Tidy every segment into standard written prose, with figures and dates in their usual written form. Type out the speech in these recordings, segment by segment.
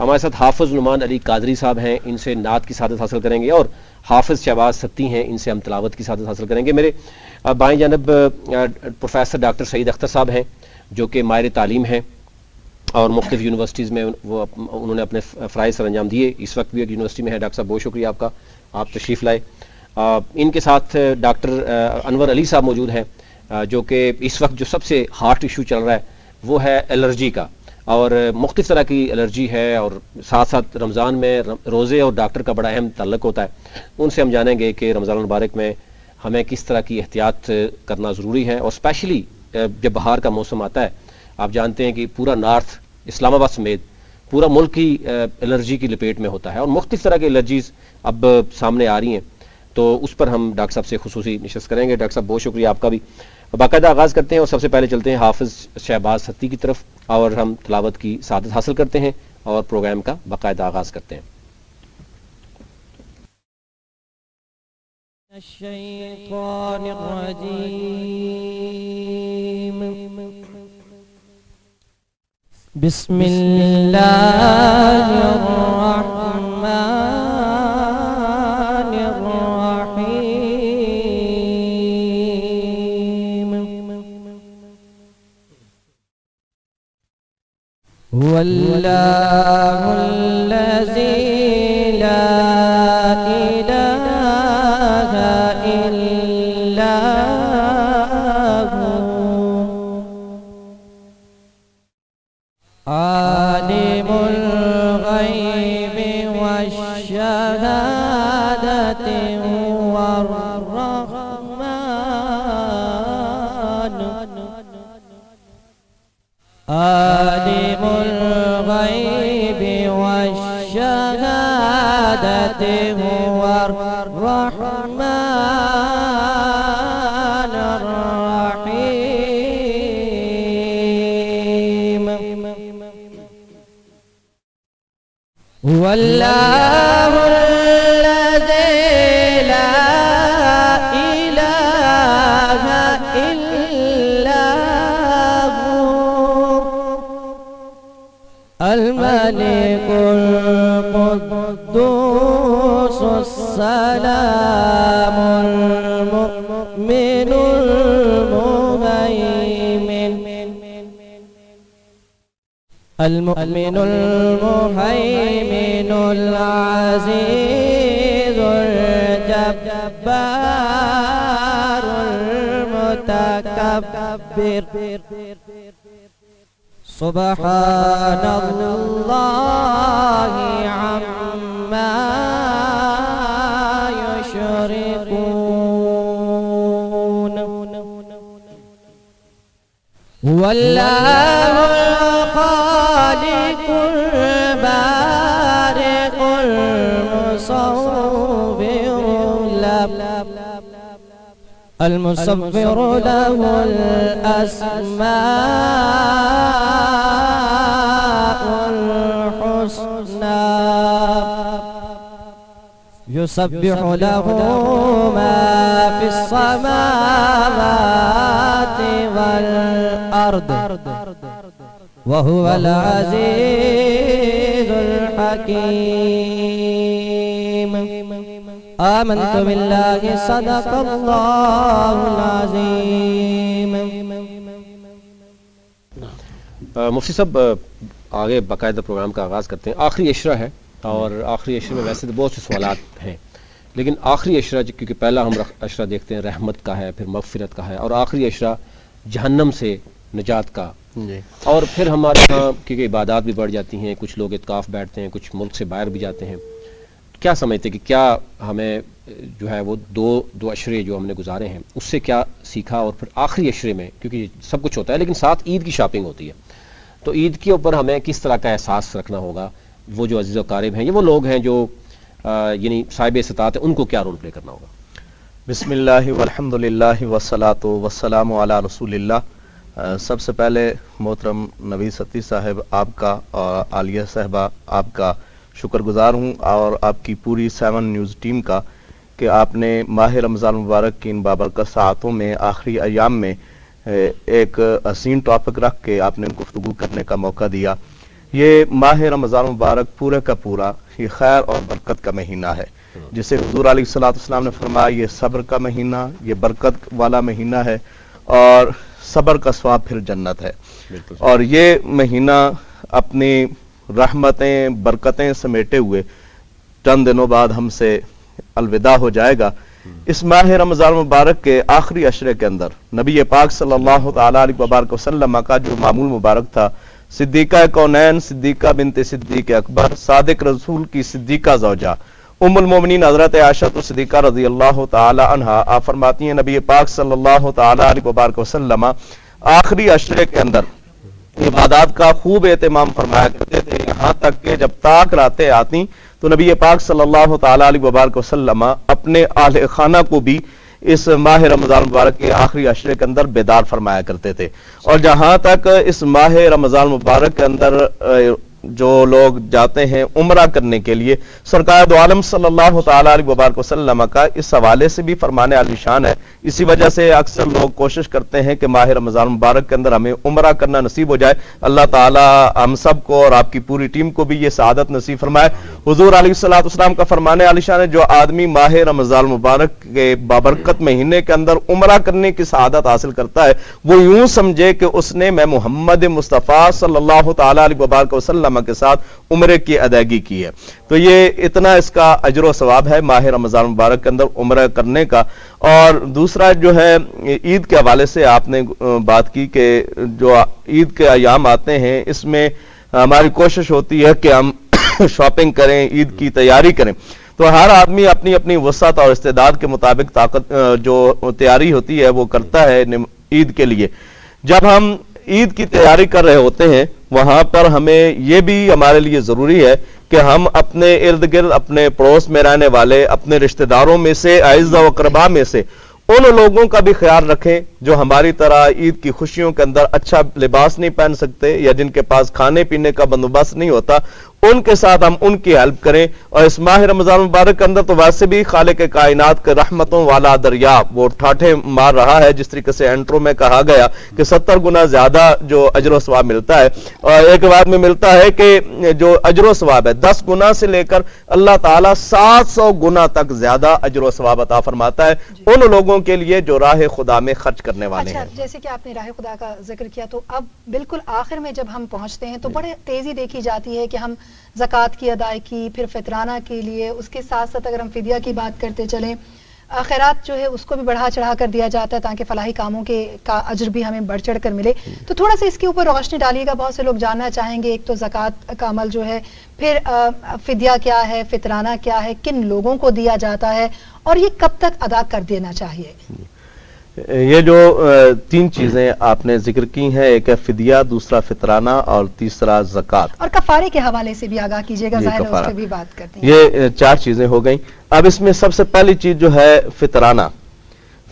ہمارے ساتھ حافظ نعمان علی قادری صاحب ہیں، ان سے نعت کی سعادت حاصل کریں گے، اور حافظ شہباز ستی ہیں، ان سے ہم تلاوت کی سعادت حاصل کریں گے۔ میرے بائیں جانب پروفیسر ڈاکٹر سعید اختر صاحب ہیں جو کہ ماہر تعلیم ہیں اور مختلف یونیورسٹیز میں انہوں نے اپنے فرائض سر انجام دیے، اس وقت بھی ایک یونیورسٹی میں ہے۔ ڈاکٹر صاحب بہت شکریہ آپ کا، آپ تشریف لائے۔ ان کے ساتھ ڈاکٹر انور علی صاحب موجود ہیں جو کہ اس وقت جو سب سے ہارٹ ایشو چل رہا ہے وہ ہے الرجی کا، اور مختلف طرح کی الرجی ہے، اور ساتھ ساتھ رمضان میں روزے اور ڈاکٹر کا بڑا اہم تعلق ہوتا ہے۔ ان سے ہم جانیں گے کہ رمضان المبارک میں ہمیں کس طرح کی احتیاط کرنا ضروری ہے، اور اسپیشلی جب بہار کا موسم آتا ہے، آپ جانتے ہیں کہ پورا نارتھ اسلام آباد سمیت پورا ملک ہی الرجی کی لپیٹ میں ہوتا ہے، اور مختلف طرح کی الرجیز اب سامنے آ رہی ہیں، تو اس پر ہم ڈاکٹر صاحب سے خصوصی نشست کریں گے۔ ڈاکٹر صاحب بہت شکریہ آپ کا بھی۔ باقاعدہ آغاز کرتے ہیں، اور سب سے پہلے چلتے ہیں حافظ شہباز ستی کی طرف، اور ہم تلاوت کی سعادت حاصل کرتے ہیں اور پروگرام کا باقاعدہ آغاز کرتے ہیں۔ الشیطان الرجیم بسم اللہ الرحمن الرحیم هو اللہ الذی لا الہ الا هو عالم الغیب والشہادة هو الرحمن عالم الغیب والشہادة هو الرحمن الرحیم هو اللہ الذی لا الہ الا هو الملك القدوس السلام المؤمن المهيمن العزيز الجبار المتكبر سبحان الله عما يشركون هو الله الخالق البارئ المصور له الأسماء الحسنى يسبح له ما في السماوات والأرض وهو العزيز الحكيم آمنت بالله صدق الله العظيم۔ مفتی صاحب آگے باقاعدہ پروگرام کا آغاز کرتے ہیں۔ آخری عشرہ ہے، اور آخری عشرے میں ویسے تو بہت سے سوالات ہیں، لیکن آخری عشرہ کیونکہ پہلا ہم عشرہ دیکھتے ہیں رحمت کا ہے، پھر مغفرت کا ہے، اور آخری عشرہ جہنم سے نجات کا، اور پھر ہمارے ہاں کیونکہ عبادات بھی بڑھ جاتی ہیں، کچھ لوگ اعتکاف بیٹھتے ہیں، کچھ ملک سے باہر بھی جاتے ہیں۔ کیا سمجھتے کہ کیا ہمیں جو ہے وہ دو عشرے جو ہم نے گزارے ہیں اس سے کیا سیکھا، اور پھر آخری عشرے میں کیونکہ سب کچھ ہوتا ہے لیکن ساتھ عید کی شاپنگ ہوتی ہے، تو عید کے اوپر ہمیں کس طرح کا احساس رکھنا ہوگا؟ وہ جو عزیز و اقارب ہیں، یہ وہ لوگ ہیں جو یعنی صاحب استطاعت ہیں، ان کو کیا رول پلے کرنا ہوگا؟ بسم اللہ والحمد للہ والصلاۃ والسلام علی رسول اللہ۔ سب سے پہلے محترم نوید ستی صاحب آپ کا اور عالیہ صاحبہ آپ کا شکر گزار ہوں، اور آپ کی پوری 7 نیوز ٹیم کا، کہ آپ نے ماہ رمضان مبارک کی ان بابرکت ساعتوں میں آخری ایام میں ایک حسین ٹاپک رکھ کے آپ نے گفتگو کرنے کا موقع دیا۔ یہ ماہ رمضان مبارک پورے کا پورا یہ خیر اور برکت کا مہینہ ہے، جسے حضور علیہ الصلوۃ والسلام نے فرمایا یہ صبر کا مہینہ، یہ برکت والا مہینہ ہے، اور صبر کا ثواب پھر جنت ہے۔ اور یہ مہینہ اپنی رحمتیں برکتیں سمیٹے ہوئے چند دنوں بعد ہم سے الوداع ہو جائے گا۔ اس ماہ رمضان مبارک کے آخری عشرے کے اندر نبی پاک صلی اللہ تعالی علیہ وبارک وسلم کا جو معمول مبارک تھا، صدیقہ کونین صدیقہ بنت صدیق اکبر صادق رسول کی صدیقہ زوجہ ام المومنین حضرت عائشہ صدیقہ رضی اللہ تعالی عنہا، آپ فرماتی ہیں نبی پاک صلی اللہ تعالی علیہ وبارک وسلم آخری عشرے کے اندر عبادات کا خوب اہتمام فرمایا کرتے تھے، یہاں تک کہ جب تاک راتیں آتی تو نبی پاک صلی اللہ تعالی علیہ وبارک وسلم اپنے اہل خانہ کو بھی اس ماہ رمضان مبارک کے آخری عشرے کے اندر بیدار فرمایا کرتے تھے۔ اور جہاں تک اس ماہ رمضان مبارک کے اندر جو لوگ جاتے ہیں عمرہ کرنے کے لیے، سرکار دو عالم صلی اللہ تعالی علیہ وبارک وسلم کا اس حوالے سے بھی فرمان عالی شان ہے۔ اسی وجہ سے اکثر لوگ کوشش کرتے ہیں کہ ماہ رمضان مبارک کے اندر ہمیں عمرہ کرنا نصیب ہو جائے۔ اللہ تعالی ہم سب کو اور آپ کی پوری ٹیم کو بھی یہ سعادت نصیب فرمائے۔ حضور علیہ الصلوۃ والسلام کا فرمان عالی شان ہے، جو آدمی ماہ رمضان مبارک کے بابرکت مہینے کے اندر عمرہ کرنے کی سعادت حاصل کرتا ہے، وہ یوں سمجھے کہ اس نے میں محمد مصطفیٰ صلی اللہ تعالی علیہ وبارک وسلم کے ساتھ عمرے کی ادائیگی کی ہے۔ تو یہ اتنا اس کا اجر و ثواب ہے ماہ رمضان مبارک کے اندر عمرہ کرنے کا۔ اور دوسرا جو ہے عید کے حوالے سے آپ نے بات کی کہ جو عید کے ایام آتے ہیں اس میں ہماری کوشش ہوتی ہے کہ ہم شاپنگ کریں، عید کی تیاری کریں۔ تو ہر آدمی اپنی اپنی وسعت اور استعداد کے مطابق طاقت جو تیاری ہوتی ہے وہ کرتا ہے عید کے لیے۔ جب ہم عید کی تیاری کر رہے ہوتے ہیں وہاں پر ہمیں یہ بھی ہمارے لیے ضروری ہے کہ ہم اپنے ارد گرد اپنے پڑوس میں رہنے والے اپنے رشتہ داروں میں سے اعزہ و اقربا میں سے ان لوگوں کا بھی خیال رکھیں جو ہماری طرح عید کی خوشیوں کے اندر اچھا لباس نہیں پہن سکتے یا جن کے پاس کھانے پینے کا بندوبست نہیں ہوتا، ان کے ساتھ ہم ان کی ہیلپ کریں۔ اور اس ماہ رمضان مبارک کے اندر تو ویسے بھی خالق کائنات کے رحمتوں والا دریا وہ ٹھاٹھے مار رہا ہے، جس طریقے سے انٹرو میں کہا گیا کہ 70 گنا زیادہ جو اجر و ثواب ملتا ہے، اور ایک بات میں ملتا ہے کہ جو اجر و ثواب ہے 10 گنا سے لے کر اللہ تعالیٰ 700 گنا تک زیادہ اجر و ثواب عطا فرماتا ہے ان لوگوں کے لیے جو راہ خدا میں خرچ کرنے والے ہیں۔ جیسے کہ آپ نے راہ خدا کا ذکر کیا، تو اب بالکل آخر میں جب ہم پہنچتے ہیں تو بڑے تیزی دیکھی جاتی ہے کہ ہم زکوٰۃ کی ادائیگی، پھر فطرانہ کے لیے، اس کے ساتھ ساتھ اگر ہم فدیہ کی بات کرتے چلیں، خیرات جو ہے اس کو بھی بڑھا چڑھا کر دیا جاتا ہے تاکہ فلاحی کاموں کا اجر بھی ہمیں بڑھ چڑھ کر ملے۔ تو تھوڑا سا اس کے اوپر روشنی ڈالیے گا، بہت سے لوگ جاننا چاہیں گے۔ ایک تو زکوٰۃ کا عمل جو ہے، پھر فدیہ کیا ہے، فطرانہ کیا ہے، کن لوگوں کو دیا جاتا ہے، اور یہ کب تک ادا کر دینا چاہیے؟ یہ جو 3 چیزیں آپ نے ذکر کی ہیں، ایک ہے فدیہ، دوسرا فطرانہ اور تیسرا زکوٰۃ۔ اور کفارے کے حوالے سے بھی آگاہ کیجیے گا، ظاہر ہے اس پہ بھی بات کرتے ہیں۔ یہ 4 چیزیں ہو گئیں۔ اب اس میں سب سے پہلی چیز جو ہے فطرانہ۔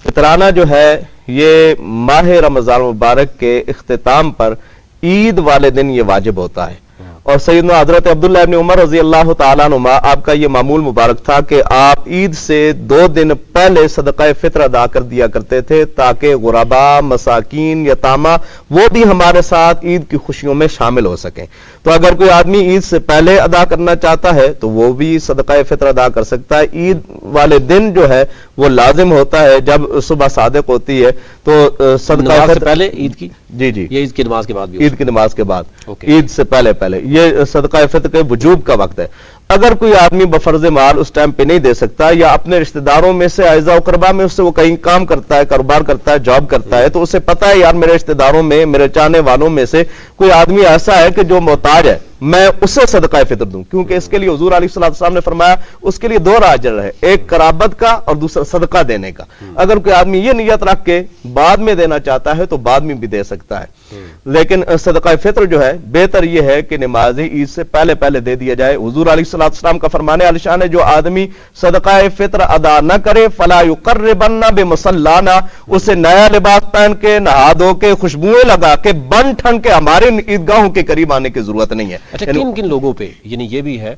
فطرانہ جو ہے یہ ماہ رمضان مبارک کے اختتام پر عید والے دن یہ واجب ہوتا ہے، اور سیدنا حضرت عبداللہ ابن عمر رضی اللہ تعالیٰ عنہما آپ کا یہ معمول مبارک تھا کہ آپ عید سے 2 دن پہلے صدقہ فطر ادا کر دیا کرتے تھے تاکہ غربا، مساکین، یتامہ وہ بھی ہمارے ساتھ عید کی خوشیوں میں شامل ہو سکیں۔ تو اگر کوئی آدمی عید سے پہلے ادا کرنا چاہتا ہے تو وہ بھی صدقہ فطر ادا کر سکتا ہے۔ عید والے دن جو ہے وہ لازم ہوتا ہے، جب صبح صادق ہوتی ہے تو صدقہ فطر پہلے عید کی، جی یہ عید کی نماز کے بعد بھی، عید کی نماز کے بعد، عید سے پہلے یہ صدقہ فطر کے وجوب کا وقت ہے۔ اگر کوئی آدمی بفرض مال اس ٹائم پہ نہیں دے سکتا، یا اپنے رشتہ داروں میں سے اعزہ اقربا میں اس سے وہ کہیں کام کرتا ہے، کاروبار کرتا ہے، جاب کرتا ہے، تو اسے پتا ہے یار میرے رشتہ داروں میں، میرے چاہنے والوں میں سے کوئی آدمی ایسا ہے کہ جو محتاج ہے، میں اسے صدقہ فطر دوں، کیونکہ اس کے لیے حضور علیہ السلام نے فرمایا اس کے لیے 2 اجر ہے، ایک قرابت کا اور دوسرا صدقہ دینے کا۔ اگر کوئی آدمی یہ نیت رکھ کے بعد میں دینا چاہتا ہے تو بعد میں بھی دے سکتا ہے، لیکن صدقہ فطر جو ہے بہتر یہ ہے کہ نماز عید سے پہلے دے دیا جائے۔ حضور علیہ السلام کا فرمان عالی شان ہے، جو آدمی صدقہ فطر ادا نہ کرے فلا یقربن بمصلانا، اسے نیا لباس پہن کے، نہا دھو کے، خوشبوئیں لگا کے، بن ٹھن کے ہمارے عیدگاہوں کے قریب آنے کی ضرورت نہیں ہے۔ اچھا، کن لوگوں پہ یعنی یہ بھی ہے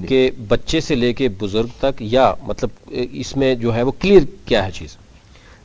کہ بچے سے لے کے بزرگ تک، یا مطلب اس میں جو ہے وہ کلیئر کیا ہے چیز؟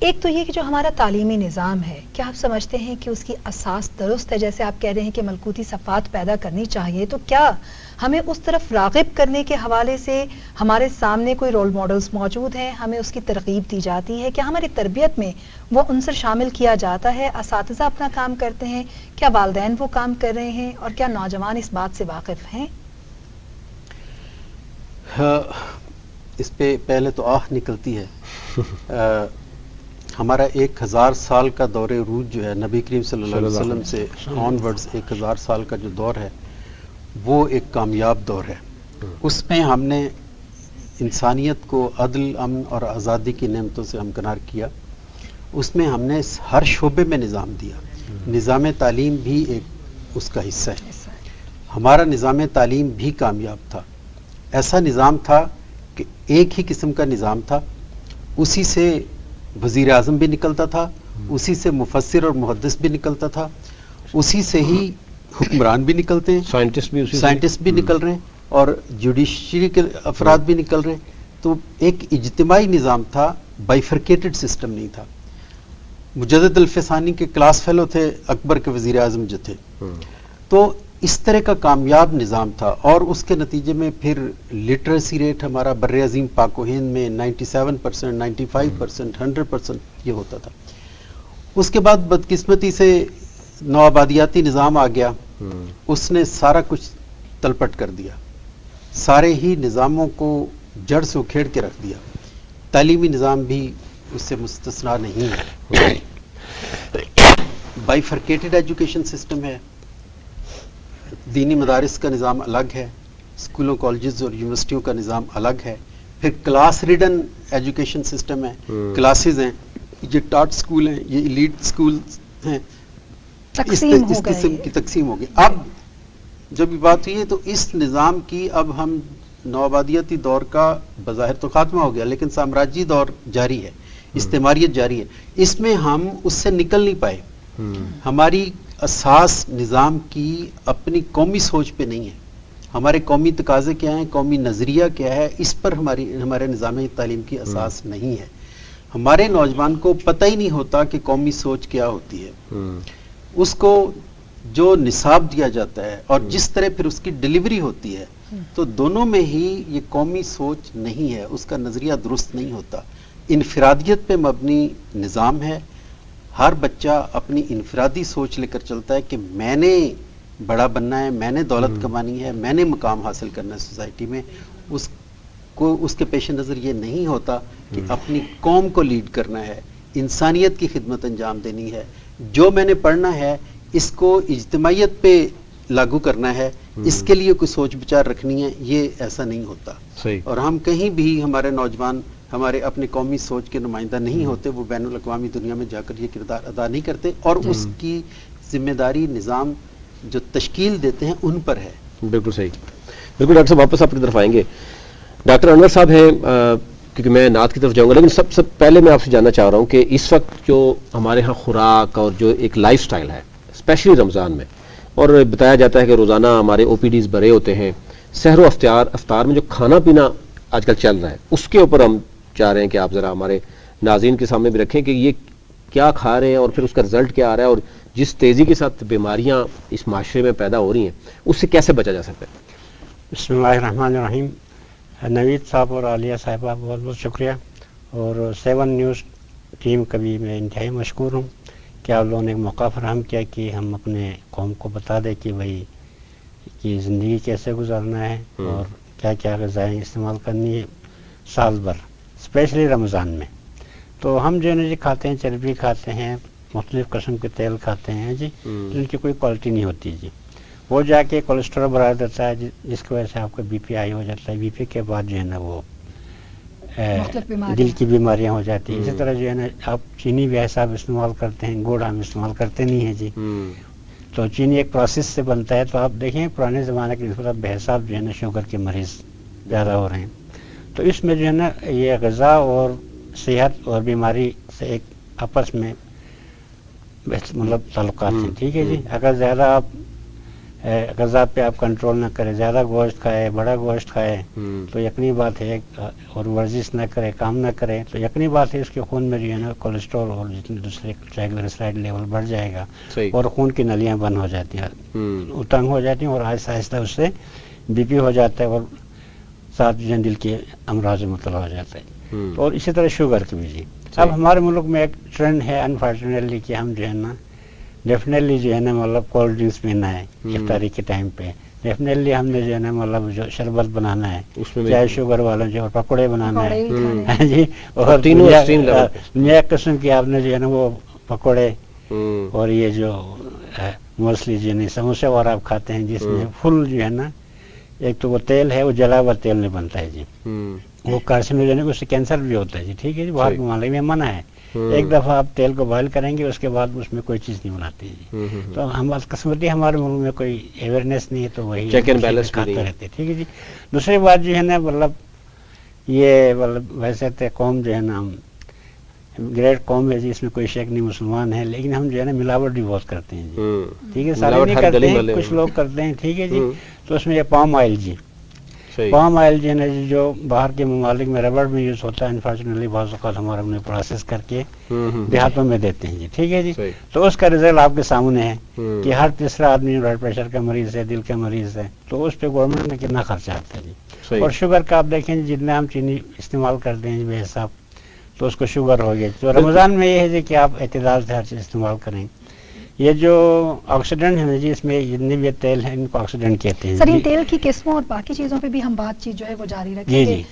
ایک تو یہ کہ جو ہمارا تعلیمی نظام ہے، کیا آپ سمجھتے ہیں کہ اس کی اساس درست ہے؟ جیسے آپ کہہ رہے ہیں کہ ملکوتی صفات پیدا کرنی چاہیے، تو کیا ہمیں اس طرف راغب کرنے کے حوالے سے ہمارے سامنے کوئی رول ماڈلز موجود ہیں، ہمیں اس کی ترغیب دی جاتی ہے؟ کیا ہماری تربیت میں وہ عنصر شامل کیا جاتا ہے؟ اساتذہ اپنا کام کرتے ہیں؟ کیا والدین وہ کام کر رہے ہیں؟ اور کیا نوجوان اس بات سے واقف ہیں؟ اس پہ پہلے تو آہ نکلتی ہے. ہمارا 1000 سال کا دور عروج جو ہے نبی کریم صلی اللہ علیہ وسلم سے آن ورڈز 1000 سال کا جو دور ہے وہ ایک کامیاب دور ہے. اس میں ہم نے انسانیت کو عدل، امن اور آزادی کی نعمتوں سے ہمکنار کیا. اس میں ہم نے ہر شعبے میں نظام دیا. نظام تعلیم بھی ایک اس کا حصہ ہے. ہمارا نظام تعلیم بھی کامیاب تھا. ایسا نظام تھا کہ ایک ہی قسم کا نظام تھا، اسی سے وزیر اعظم بھی نکلتا تھا، اسی سے مفسر اور محدث بھی نکلتا تھا، اسی سے ہی حکمران بھی نکلتے ہیں، سائنٹسٹ بھی نکل رہے ہیں، اور جوڈیشری کے افراد بھی نکل رہے ہیں. تو ایک اجتماعی نظام تھا، بائیفرکیٹڈ سسٹم نہیں تھا. مجدد الفسانی کے کلاس فیلو تھے اکبر کے وزیر اعظم جو تھے. تو اس طرح کا کامیاب نظام تھا، اور اس کے نتیجے میں پھر لٹریسی ریٹ ہمارا بر عظیم پاک و ہند میں 97%، 95%، 100% یہ ہوتا تھا. اس کے بعد بدقسمتی سے نوآبادیاتی نظام آ گیا. اس نے سارا کچھ تلپٹ کر دیا، سارے ہی نظاموں کو جڑ سے اکھیڑ کے رکھ دیا. تعلیمی نظام بھی اس سے مستثنا نہیں ہے. بائیفرکیٹڈ ایجوکیشن سسٹم ہے. دینی مدارس کا نظام الگ ہے، اسکولوں کالجز اور یونیورسٹیوں کا نظام الگ ہے. پھر کلاس ریڈن ایجوکیشن سسٹم ہے، کلاسز ہیں، یہ ٹاٹ سکول ہیں، یہ ایلیٹ سکول ہیں. اس قسم کی تقسیم ہوگی. اب جب یہ بات ہوئی ہے تو اس نظام کی اب ہم نوآبادیاتی دور کا بظاہر تو خاتمہ ہو گیا، لیکن سامراجی دور جاری ہے، استعماریت جاری ہے. اس میں ہم اس سے نکل نہیں پائے. ہماری اساس نظام کی اپنی قومی سوچ پہ نہیں ہے. ہمارے قومی تقاضے کیا ہیں، قومی نظریہ کیا ہے، اس پر ہمارے نظام تعلیم کی اساس نہیں ہے. ہمارے نوجوان کو پتہ ہی نہیں ہوتا کہ قومی سوچ کیا ہوتی ہے. اس کو جو نصاب دیا جاتا ہے اور جس طرح پھر اس کی ڈیلیوری ہوتی ہے، تو دونوں میں ہی یہ قومی سوچ نہیں ہے، اس کا نظریہ درست نہیں ہوتا. انفرادیت پہ مبنی نظام ہے. ہر بچہ اپنی انفرادی سوچ لے کر چلتا ہے کہ میں نے بڑا بننا ہے، میں نے دولت کمانی ہے، میں نے مقام حاصل کرنا ہے سوسائٹی میں. اس کے پیش نظر یہ نہیں ہوتا کہ اپنی قوم کو لیڈ کرنا ہے، انسانیت کی خدمت انجام دینی ہے، جو میں نے پڑھنا ہے اس کو اجتماعیت پہ لاگو کرنا ہے، اس کے لیے کوئی سوچ بچار رکھنی ہے. یہ ایسا نہیں ہوتا. اور ہم کہیں بھی ہمارے نوجوان ہمارے اپنی قومی سوچ کے نمائندہ نہیں ہوتے. وہ بین الاقوامی دنیا میں جا کر یہ کردار ادا نہیں کرتے، اور اس کی ذمہ داری نظام جو تشکیل دیتے ہیں ان پر ہے. بالکل صحیح. بالکل ڈاکٹر صاحب واپس آپ کی طرف آئیں گے. ڈاکٹر انور صاحب ہیں، کیونکہ میں نعت کی طرف جاؤں گا، لیکن سب سے پہلے میں آپ سے جاننا چاہ رہا ہوں کہ اس وقت جو ہمارے ہاں خوراک اور جو ایک لائف سٹائل ہے اسپیشلی رمضان میں، اور بتایا جاتا ہے کہ روزانہ ہمارے او پی ڈیز بھرے ہوتے ہیں، سحر و افطار میں جو کھانا پینا آج کل چل رہا ہے اس کے اوپر ہم چاہ رہے ہیں کہ آپ ذرا ہمارے ناظرین کے سامنے بھی رکھیں کہ یہ کیا کھا رہے ہیں اور پھر اس کا رزلٹ کیا آ رہا ہے، اور جس تیزی کے ساتھ بیماریاں اس معاشرے میں پیدا ہو رہی ہیں اس سے کیسے بچا جا سکتا ہے. بسم اللہ الرحمن الرحیم. نوید صاحب اور عالیہ صاحبہ بہت بہت شکریہ، اور 7 نیوز ٹیم کا بھی میں انتہائی مشکور ہوں کہ آپ لوگوں نے ایک موقع فراہم کیا کہ ہم اپنے قوم کو بتا دیں کہ بھائی کہ زندگی کیسے گزارنا ہے اور کیا کیا غذائیں استعمال کرنی ہے سال بھر، اسپیشلی رمضان میں. تو ہم جو ہے نا جی کھاتے ہیں، چربی کھاتے ہیں، مختلف قسم کے تیل کھاتے ہیں جی، جن کی کوئی کوالٹی نہیں ہوتی جی. وہ جا کے کولیسٹرول بڑھا دیتا ہے جس کی وجہ سے آپ کا بی پی ہائی ہو جاتا ہے. بی پی کے بعد جو ہے نا وہ دل کی بیماریاں ہو جاتی ہیں. اسی طرح جو ہے نا آپ چینی بھی ایسا آپ استعمال کرتے ہیں، گڑ ہم استعمال کرتے نہیں ہیں جی. تو چینی ایک پروسیس سے بنتا ہے. تو آپ دیکھیں پرانے زمانے کی نسبت بحساب جو ہے نا شوگر کے مریض زیادہ ہو رہے ہیں. تو اس میں جو ہے نا یہ غذا اور صحت اور بیماری سے ایک آپس میں مطلب تعلقات ہیں. ٹھیک ہے جی. اگر زیادہ آپ غذا پہ آپ کنٹرول نہ کریں، زیادہ گوشت کھائے، بڑا گوشت کھائے تو یقینی بات ہے، اور ورزش نہ کرے، کام نہ کرے تو یقینی بات ہے اس کے خون میں جو ہے نا کولیسٹرول اور جتنے دوسرے ٹرائگلیسرائڈ لیول بڑھ جائے گا، اور خون کی نلیاں بند ہو جاتی ہیں، تنگ ہو جاتی ہیں، اور آہستہ آہستہ اس سے بی پی ہو جاتا ہے، اور ساتھ جو ہے دل کے امراض میں مبتلا ہو جاتا ہے، اور اسی طرح شوگر کی بھی جی۔ اب ہمارے ملک میں ایک ٹرینڈ ہے انفارچونیٹلی کہ ہم جو ہے نا ڈیفینیٹلی جو ہے نا مطلب کولڈ ڈرنکس پینا ہے افطاری کے ٹائم پہ، ڈیفینیٹلی ہم نے جو ہے نا مطلب جو شربت بنانا ہے، چائے شوگر والا جو پکوڑے بنانا ہے جی، اور نیا قسم کی آپ نے جو ہے نا وہ پکوڑے اور یہ جو موسٹلی جو ہے سموسے اور آپ کھاتے ہیں جس میں فل جو ہے نا ایک تو وہ تیل ہے، وہ جلا ہوا تیل میں بنتا ہے جی، وہ کارسینوجینک، اس سے کینسر بھی ہوتا ہے جی، ٹھیک ہے جی، باہر ممالک میں منع ہے، ایک دفعہ آپ تیل کو بوائل کریں گے اس کے بعد اس میں کوئی چیز نہیں بناتے جی، تو ہم قسمتی ہمارے ملک میں کوئی اویئرنیس نہیں ہے تو وہی چیک اینڈ بیلنس کھاتے رہتے، ٹھیک ہے جی۔ دوسری بات جو ہے نا مطلب یہ مطلب ویسے تو قوم جو ہے نا گریٹ قوم ہے جی، اس میں کوئی شک نہیں، مسلمان ہے، لیکن ہم جو ہے نا ملاوٹ بھی بہت کرتے ہیں جی، ٹھیک ہے، سارے نہیں کرتے ہیں، کچھ لوگ کرتے ہیں، ٹھیک ہے جی۔ تو اس میں یہ پام آئل جی، پام آئل جو ہے نا جو باہر کے ممالک میں ربڑ میں یوز ہوتا ہے، انفارچونیٹلی بعض اوقات ہمارے انہیں پروسیس کر کے دیہاتوں میں دیتے ہیں جی، ٹھیک ہے جی۔ تو اس کا رزلٹ آپ کے سامنے ہے کہ ہر تیسرا آدمی بلڈ پریشر کا مریض ہے، دل کا مریض ہے، تو اس پہ گورنمنٹ نے کتنا خرچہ آتا ہے جی۔ اور شوگر کا آپ دیکھیں جتنا ہم چینی استعمال کرتے ہیں بے حساب تو اس کو شوگر ہو گیا، تو رمضان میں یہ ہے جی کہ آپ اعتدال سے ہر چیز استعمال کریں۔ یہ جو آکسیڈنٹ ہے نا جی، اس میں جتنے بھی تیل ہیں ان کو آکسیڈنٹ کہتے ہیں سر۔ ان تیل کی قسموں اور باقی چیزوں پہ بھی ہم بات چیت جو ہے وہ جاری رکھیں گے جی۔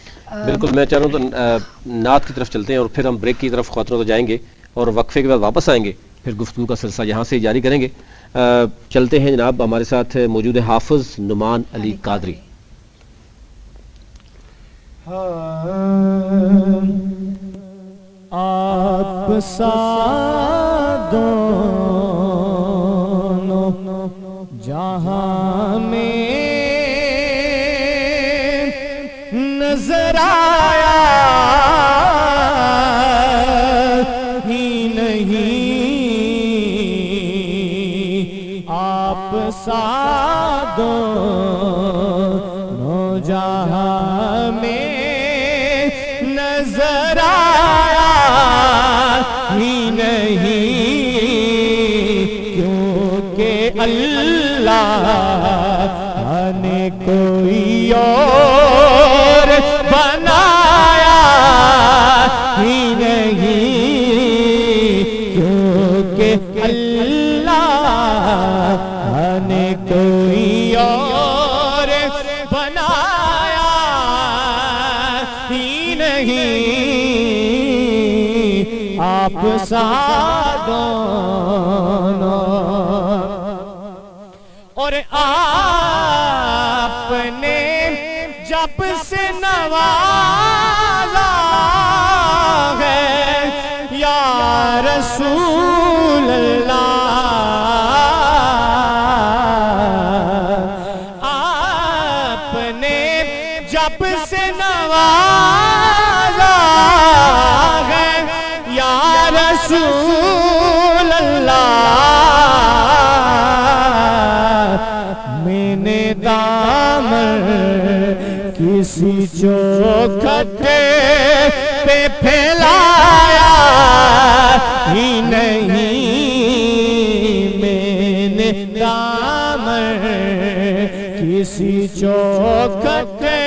بالکل، میں چاہ رہا ہوں تو نعت کی طرف چلتے ہیں اور پھر ہم بریک کی طرف خواتین تو جائیں گے اور وقفے کے بعد واپس آئیں گے، پھر گفتگو کا سلسلہ یہاں سے جاری کریں گے۔ چلتے ہیں جناب، ہمارے ساتھ موجود ہے حافظ نعمان علی قادری۔ آپ سا دونوں جہاں میں نظر آیا ہی نہیں، آپ سا دونوں جہاں میں نظر آیا ہی نہیں، کیونکہ اللہ نے کوئی اور بنایا ہی نہیں، کیونکہ اللہ نے کوئی اور بنایا ہی نہیں، آپ سا دونوں، اور آپ نے جب سے نوازا ہے یا رسول اللہ، آپ نے جب سے نوازا ہے یا رسول اللہ، میں نے دامن کسی چوکھٹے پہ پھیلایا ہی نہیں، میں نے دامن کسی چوکھٹے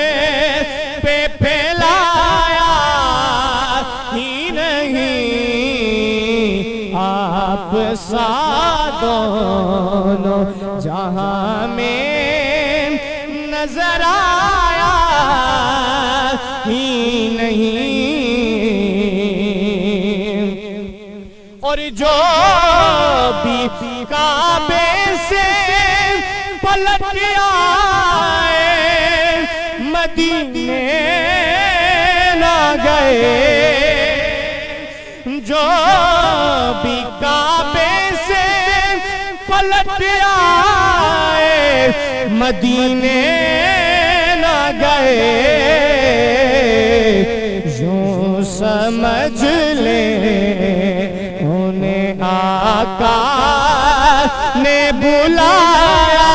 پہ پھیلایا ہی نہیں، آپ سا دونوں جہاں میں نظر آیا ہی نہیں، اور جو بھی کعبے سے پلٹ آئے مدینے نہ گئے، جو بھی کعبے سے پلٹ آئے مدینے نہ گئے، یوں سمجھ لے انہیں آقا نے بلایا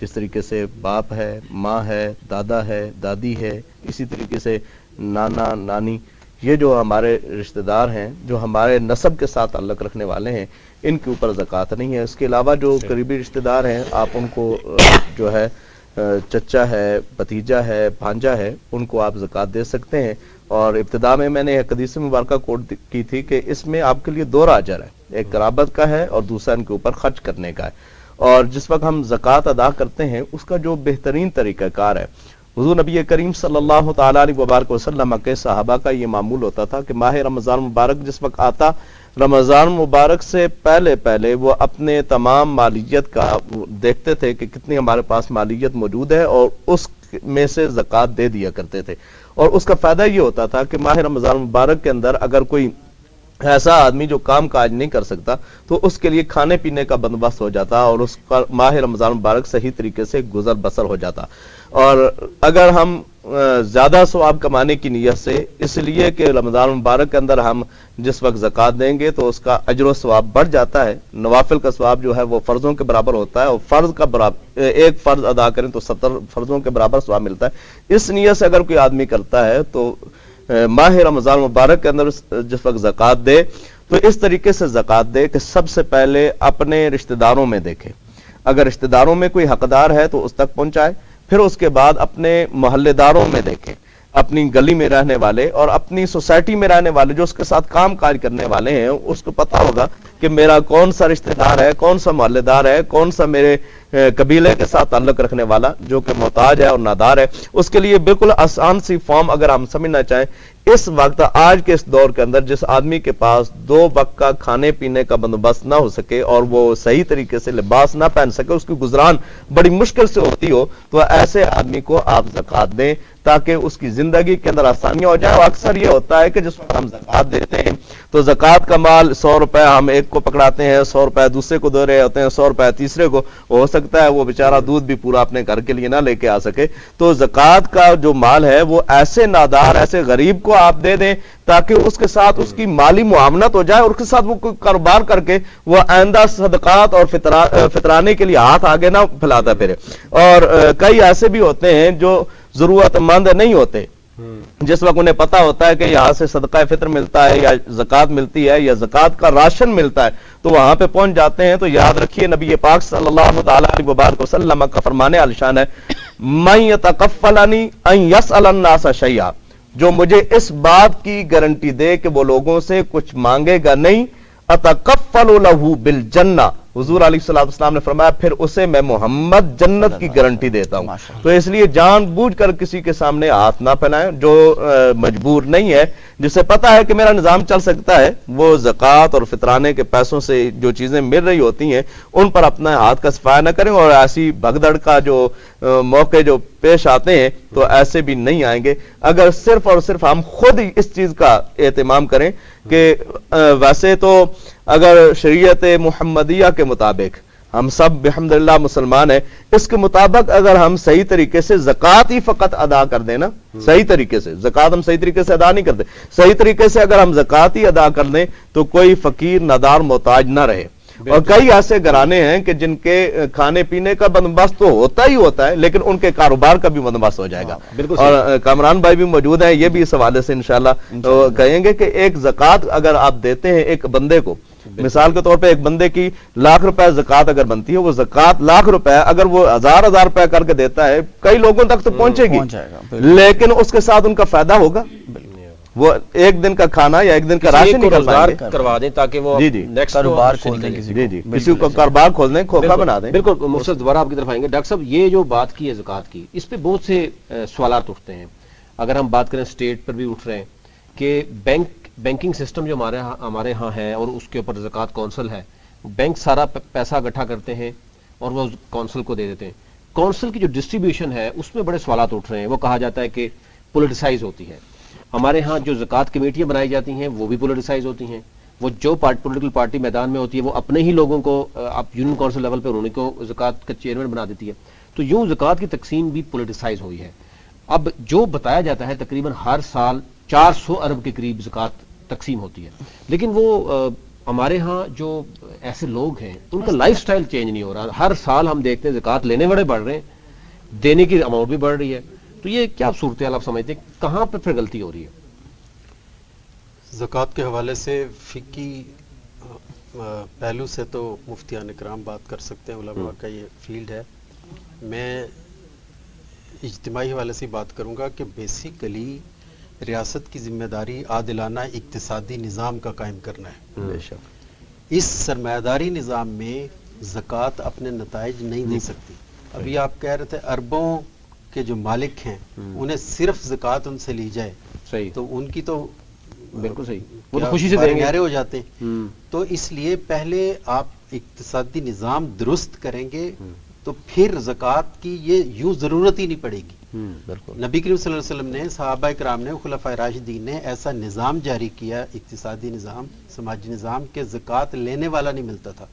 جس طریقے سے باپ ہے، ماں ہے، دادا ہے، دادی ہے، اسی طریقے سے نانا نانی، یہ جو ہمارے رشتہ دار ہیں، جو ہمارے نسب کے ساتھ تعلق رکھنے والے ہیں، ان کے اوپر زکوٰۃ نہیں ہے۔ اس کے علاوہ جو قریبی رشتہ دار ہیں، آپ ان کو جو ہے چچا ہے، بھتیجا ہے، بھانجا ہے، ان کو آپ زکوٰۃ دے سکتے ہیں۔ اور ابتدا میں نے ایک حدیث مبارکہ کوٹ کی تھی کہ اس میں آپ کے لیے دو اجر ہے، ایک قرابت کا ہے اور دوسرا ان کے اوپر خرچ کرنے کا ہے۔ اور جس وقت ہم زکوٰۃ ادا کرتے ہیں، اس کا جو بہترین طریقہ کار ہے، حضور نبی کریم صلی اللہ تعالیٰ علیہ وبارک وسلم کے صحابہ کا یہ معمول ہوتا تھا کہ ماہ رمضان مبارک جس وقت آتا، رمضان مبارک سے پہلے وہ اپنے تمام مالیت کا دیکھتے تھے کہ کتنی ہمارے پاس مالیت موجود ہے، اور اس میں سے زکوٰۃ دے دیا کرتے تھے۔ اور اس کا فائدہ یہ ہوتا تھا کہ ماہ رمضان مبارک کے اندر اگر کوئی ایسا آدمی جو کام کاج نہیں کر سکتا، تو اس کے لیے کھانے پینے کا بندوبست ہو جاتا اور اس کا ماہ رمضان مبارک صحیح طریقے سے گزر بسر ہو جاتا۔ اور اگر ہم زیادہ ثواب کمانے کی نیت سے، اس لیے کہ رمضان مبارک کے اندر ہم جس وقت زکوٰۃ دیں گے تو اس کا اجر و ثواب بڑھ جاتا ہے، نوافل کا ثواب جو ہے وہ فرضوں کے برابر ہوتا ہے، اور فرض کا برابر ایک فرض ادا کریں تو 70 فرضوں کے برابر ثواب ملتا ہے۔ اس نیت سے اگر کوئی آدمی کرتا ہے تو ماہ رمضان مبارک کے اندر جس وقت زکوٰۃ دے تو اس طریقے سے زکوٰۃ دے کہ سب سے پہلے اپنے رشتہ داروں میں دیکھے، اگر رشتہ داروں میں کوئی حقدار ہے تو اس تک پہنچائے، پھر اس کے بعد اپنے محلے داروں میں دیکھیں، اپنی گلی میں رہنے والے اور اپنی سوسائٹی میں رہنے والے جو اس کے ساتھ کام کاج کرنے والے ہیں، اس کو پتا ہوگا کہ میرا کون سا رشتہ دار ہے، کون سا محلے دار ہے، کون سا میرے قبیلے کے ساتھ تعلق رکھنے والا جو کہ محتاج ہے اور نادار ہے۔ اس کے لیے بالکل آسان سی فارم اگر ہم سمجھنا چاہیں، اس وقت آج کے اس دور کے اندر جس آدمی کے پاس 2 وقت کا کھانے پینے کا بندوبست نہ ہو سکے اور وہ صحیح طریقے سے لباس نہ پہن سکے، اس کی گزران بڑی مشکل سے ہوتی ہو، تو ایسے آدمی کو آپ زکوٰۃ دیں تاکہ اس کی زندگی کے اندر آسانیاں ہو جائے۔ اور اکثر یہ ہوتا ہے کہ جس وقت ہم زکوٰۃ دیتے ہیں تو زکوٰۃ کا مال 100 روپے ہم ایک کو پکڑاتے ہیں، 100 روپے دوسرے کو دے رہے ہوتے ہیں، 100 روپے تیسرے کو، ہو سکتا ہے وہ بیچارہ دودھ بھی پورا اپنے گھر کے لیے نہ لے کے آ سکے۔ تو زکوٰۃ کا جو مال ہے وہ ایسے نادار، ایسے غریب کو آپ دے دیں تاکہ اس کے ساتھ اس کی مالی معاونت ہو جائے، اور اس کے ساتھ وہ کوئی کاروبار کر کے وہ آئندہ صدقات اور فطرانے کے لیے ہاتھ آگے نہ پھیلاتا پھرے۔ اور کئی ایسے بھی ہوتے ہیں جو ضرورت مند نہیں ہوتے، جس وقت انہیں پتا ہوتا ہے کہ یہاں سے صدقہ فطر ملتا ہے یا زکوٰۃ ملتی ہے یا زکوٰۃ کا راشن ملتا ہے، تو وہاں پہ پہنچ جاتے ہیں۔ تو یاد رکھیے نبی پاک صلی اللہ تعالیٰ علیہ وبارک وسلم کا فرمان عالیشان ہے، من یتکفلنی ان یسأل الناس شیئا، جو مجھے اس بات کی گارنٹی دے کہ وہ لوگوں سے کچھ مانگے گا نہیں، اتکفل لہ بالجنہ، حضور علیہ الصلوۃ والسلام نے فرمایا پھر اسے میں محمد جنت کی گارنٹی دیتا ہوں۔ تو اس لیے جان بوجھ کر کسی کے سامنے ہاتھ نہ پھیلائیں، جو مجبور نہیں ہے، جسے پتا ہے کہ میرا نظام چل سکتا ہے، وہ زکوٰۃ اور فطرانے کے پیسوں سے جو چیزیں مل رہی ہوتی ہیں ان پر اپنا ہاتھ کا صفایا نہ کریں، اور ایسی بھگدڑ کا جو موقع جو پیش آتے ہیں تو ایسے بھی نہیں آئیں گے اگر صرف اور صرف ہم خود ہی اس چیز کا اہتمام کریں کہ ویسے تو اگر شریعت محمدیہ کے مطابق ہم سب بحمدللہ مسلمان ہیں، اس کے مطابق اگر ہم صحیح طریقے سے زکوٰۃ ہی فقط ادا کر دیں نا، صحیح طریقے سے زکوٰۃ ہم صحیح طریقے سے ادا نہیں کرتے، صحیح طریقے سے اگر ہم زکوٰۃ ہی ادا کر دیں تو کوئی فقیر نادار محتاج نہ رہے۔ اور کئی ایسے گھرانے ہیں کہ جن کے کھانے پینے کا بندوبست تو ہوتا ہی ہوتا ہے، لیکن ان کے کاروبار کا بھی بندوبست ہو جائے گا۔ اور کامران بھائی بھی موجود ہیں، یہ بھی اس حوالے سے انشاءاللہ کہیں گے کہ ایک زکوٰۃ اگر آپ دیتے ہیں ایک بندے کو، مثال کے طور پہ ایک بندے کی ₹1,00,000 زکوٰۃ اگر بنتی ہے، وہ زکوٰۃ ₹1,00,000 اگر وہ ہزار روپے کر کے دیتا ہے، کئی لوگوں تک تو پہنچے گی، لیکن اس کے ساتھ ان کا فائدہ ہوگا، وہ ایک دن کا کھانا یا ایک دن کا راشن کروا دیں تاکہ وہ نیکسٹ کاروبار کھول دیں، کسی کو کاروبار کھول دیں، کھوکھا بنا دیں۔ بالکل مرشد دوبارہ آپ کی طرف آئیں گے۔ ڈاکٹر صاحب یہ جو بات کی ہے زکوٰۃ کی، اس پہ بہت سے سوالات اٹھتے ہیں، اگر ہم بات کریں اسٹیٹ پر بھی اٹھ رہے ہیں کہ بینکنگ سسٹم جو ہمارے ہاں ہے اور اس کے اوپر زکوٰۃ کونسل ہے، بینک سارا پیسہ اکٹھا کرتے ہیں اور وہ کونسل کو دے دیتے ہیں، کونسل کی جو ڈسٹریبیوشن ہے اس میں بڑے سوالات اٹھ رہے ہیں، وہ کہا جاتا ہے کہ پولیٹیسائز ہوتی ہے۔ ہمارے ہاں جو زکوٰۃ کمیٹیاں بنائی جاتی ہیں وہ بھی پولیٹیسائز ہوتی ہیں، وہ جو پولیٹیکل پارٹی میدان میں ہوتی ہے وہ اپنے ہی لوگوں کو یونین کونسل لیول پہ انہیں کو زکوٰۃ کا چیئرمین بنا دیتی ہے، تو یوں زکوٰۃ کی تقسیم بھی پولیٹیسائز ہوئی ہے۔ اب جو بتایا جاتا ہے تقریباً ہر سال 400 ارب کے قریب زکوٰۃ تقسیم ہوتی ہے، لیکن وہ ہمارے ہاں جو ایسے لوگ ہیں ان کا لائف سٹائل چینج نہیں ہو رہا. ہر سال ہم دیکھتے ہیں زکوٰۃ لینے والے بڑھ رہے ہیں, دینے کی اماؤنٹ بھی بڑھ رہی ہے. تو یہ کیا صورتحال آپ سمجھتے ہیں, کہاں پہ پھر غلطی ہو رہی ہے؟ زکوٰۃ کے حوالے سے فقہی پہلو سے تو مفتیان کرام بات کر سکتے ہیں, علماء کا یہ فیلڈ ہے. میں اجتماعی حوالے سے بات کروں گا کہ بیسیکلی ریاست کی ذمہ داری عادلانہ اقتصادی نظام کا قائم کرنا ہے. بے شک. اس سرمایہ داری نظام میں زکوٰۃ اپنے نتائج نہیں دے سکتی. ابھی آپ کہہ رہے تھے اربوں کے جو مالک ہیں انہیں صرف زکوٰۃ ان سے لی جائے, صحیح, تو ان کی تو بالکل صحیح, وہ تو خوشی سے دیں گے, ہو جاتے ہیں. تو اس لیے پہلے آپ اقتصادی نظام درست کریں گے تو پھر زکوٰۃ کی یہ یوں ضرورت ہی نہیں پڑے گی. بالکل. نبی کریم صلی اللہ علیہ وسلم نے, صحابہ کرام نے, خلفائے راشدین نے ایسا نظام جاری کیا, اقتصادی نظام, سماجی نظام, کہ زکوٰۃ لینے والا نہیں ملتا تھا.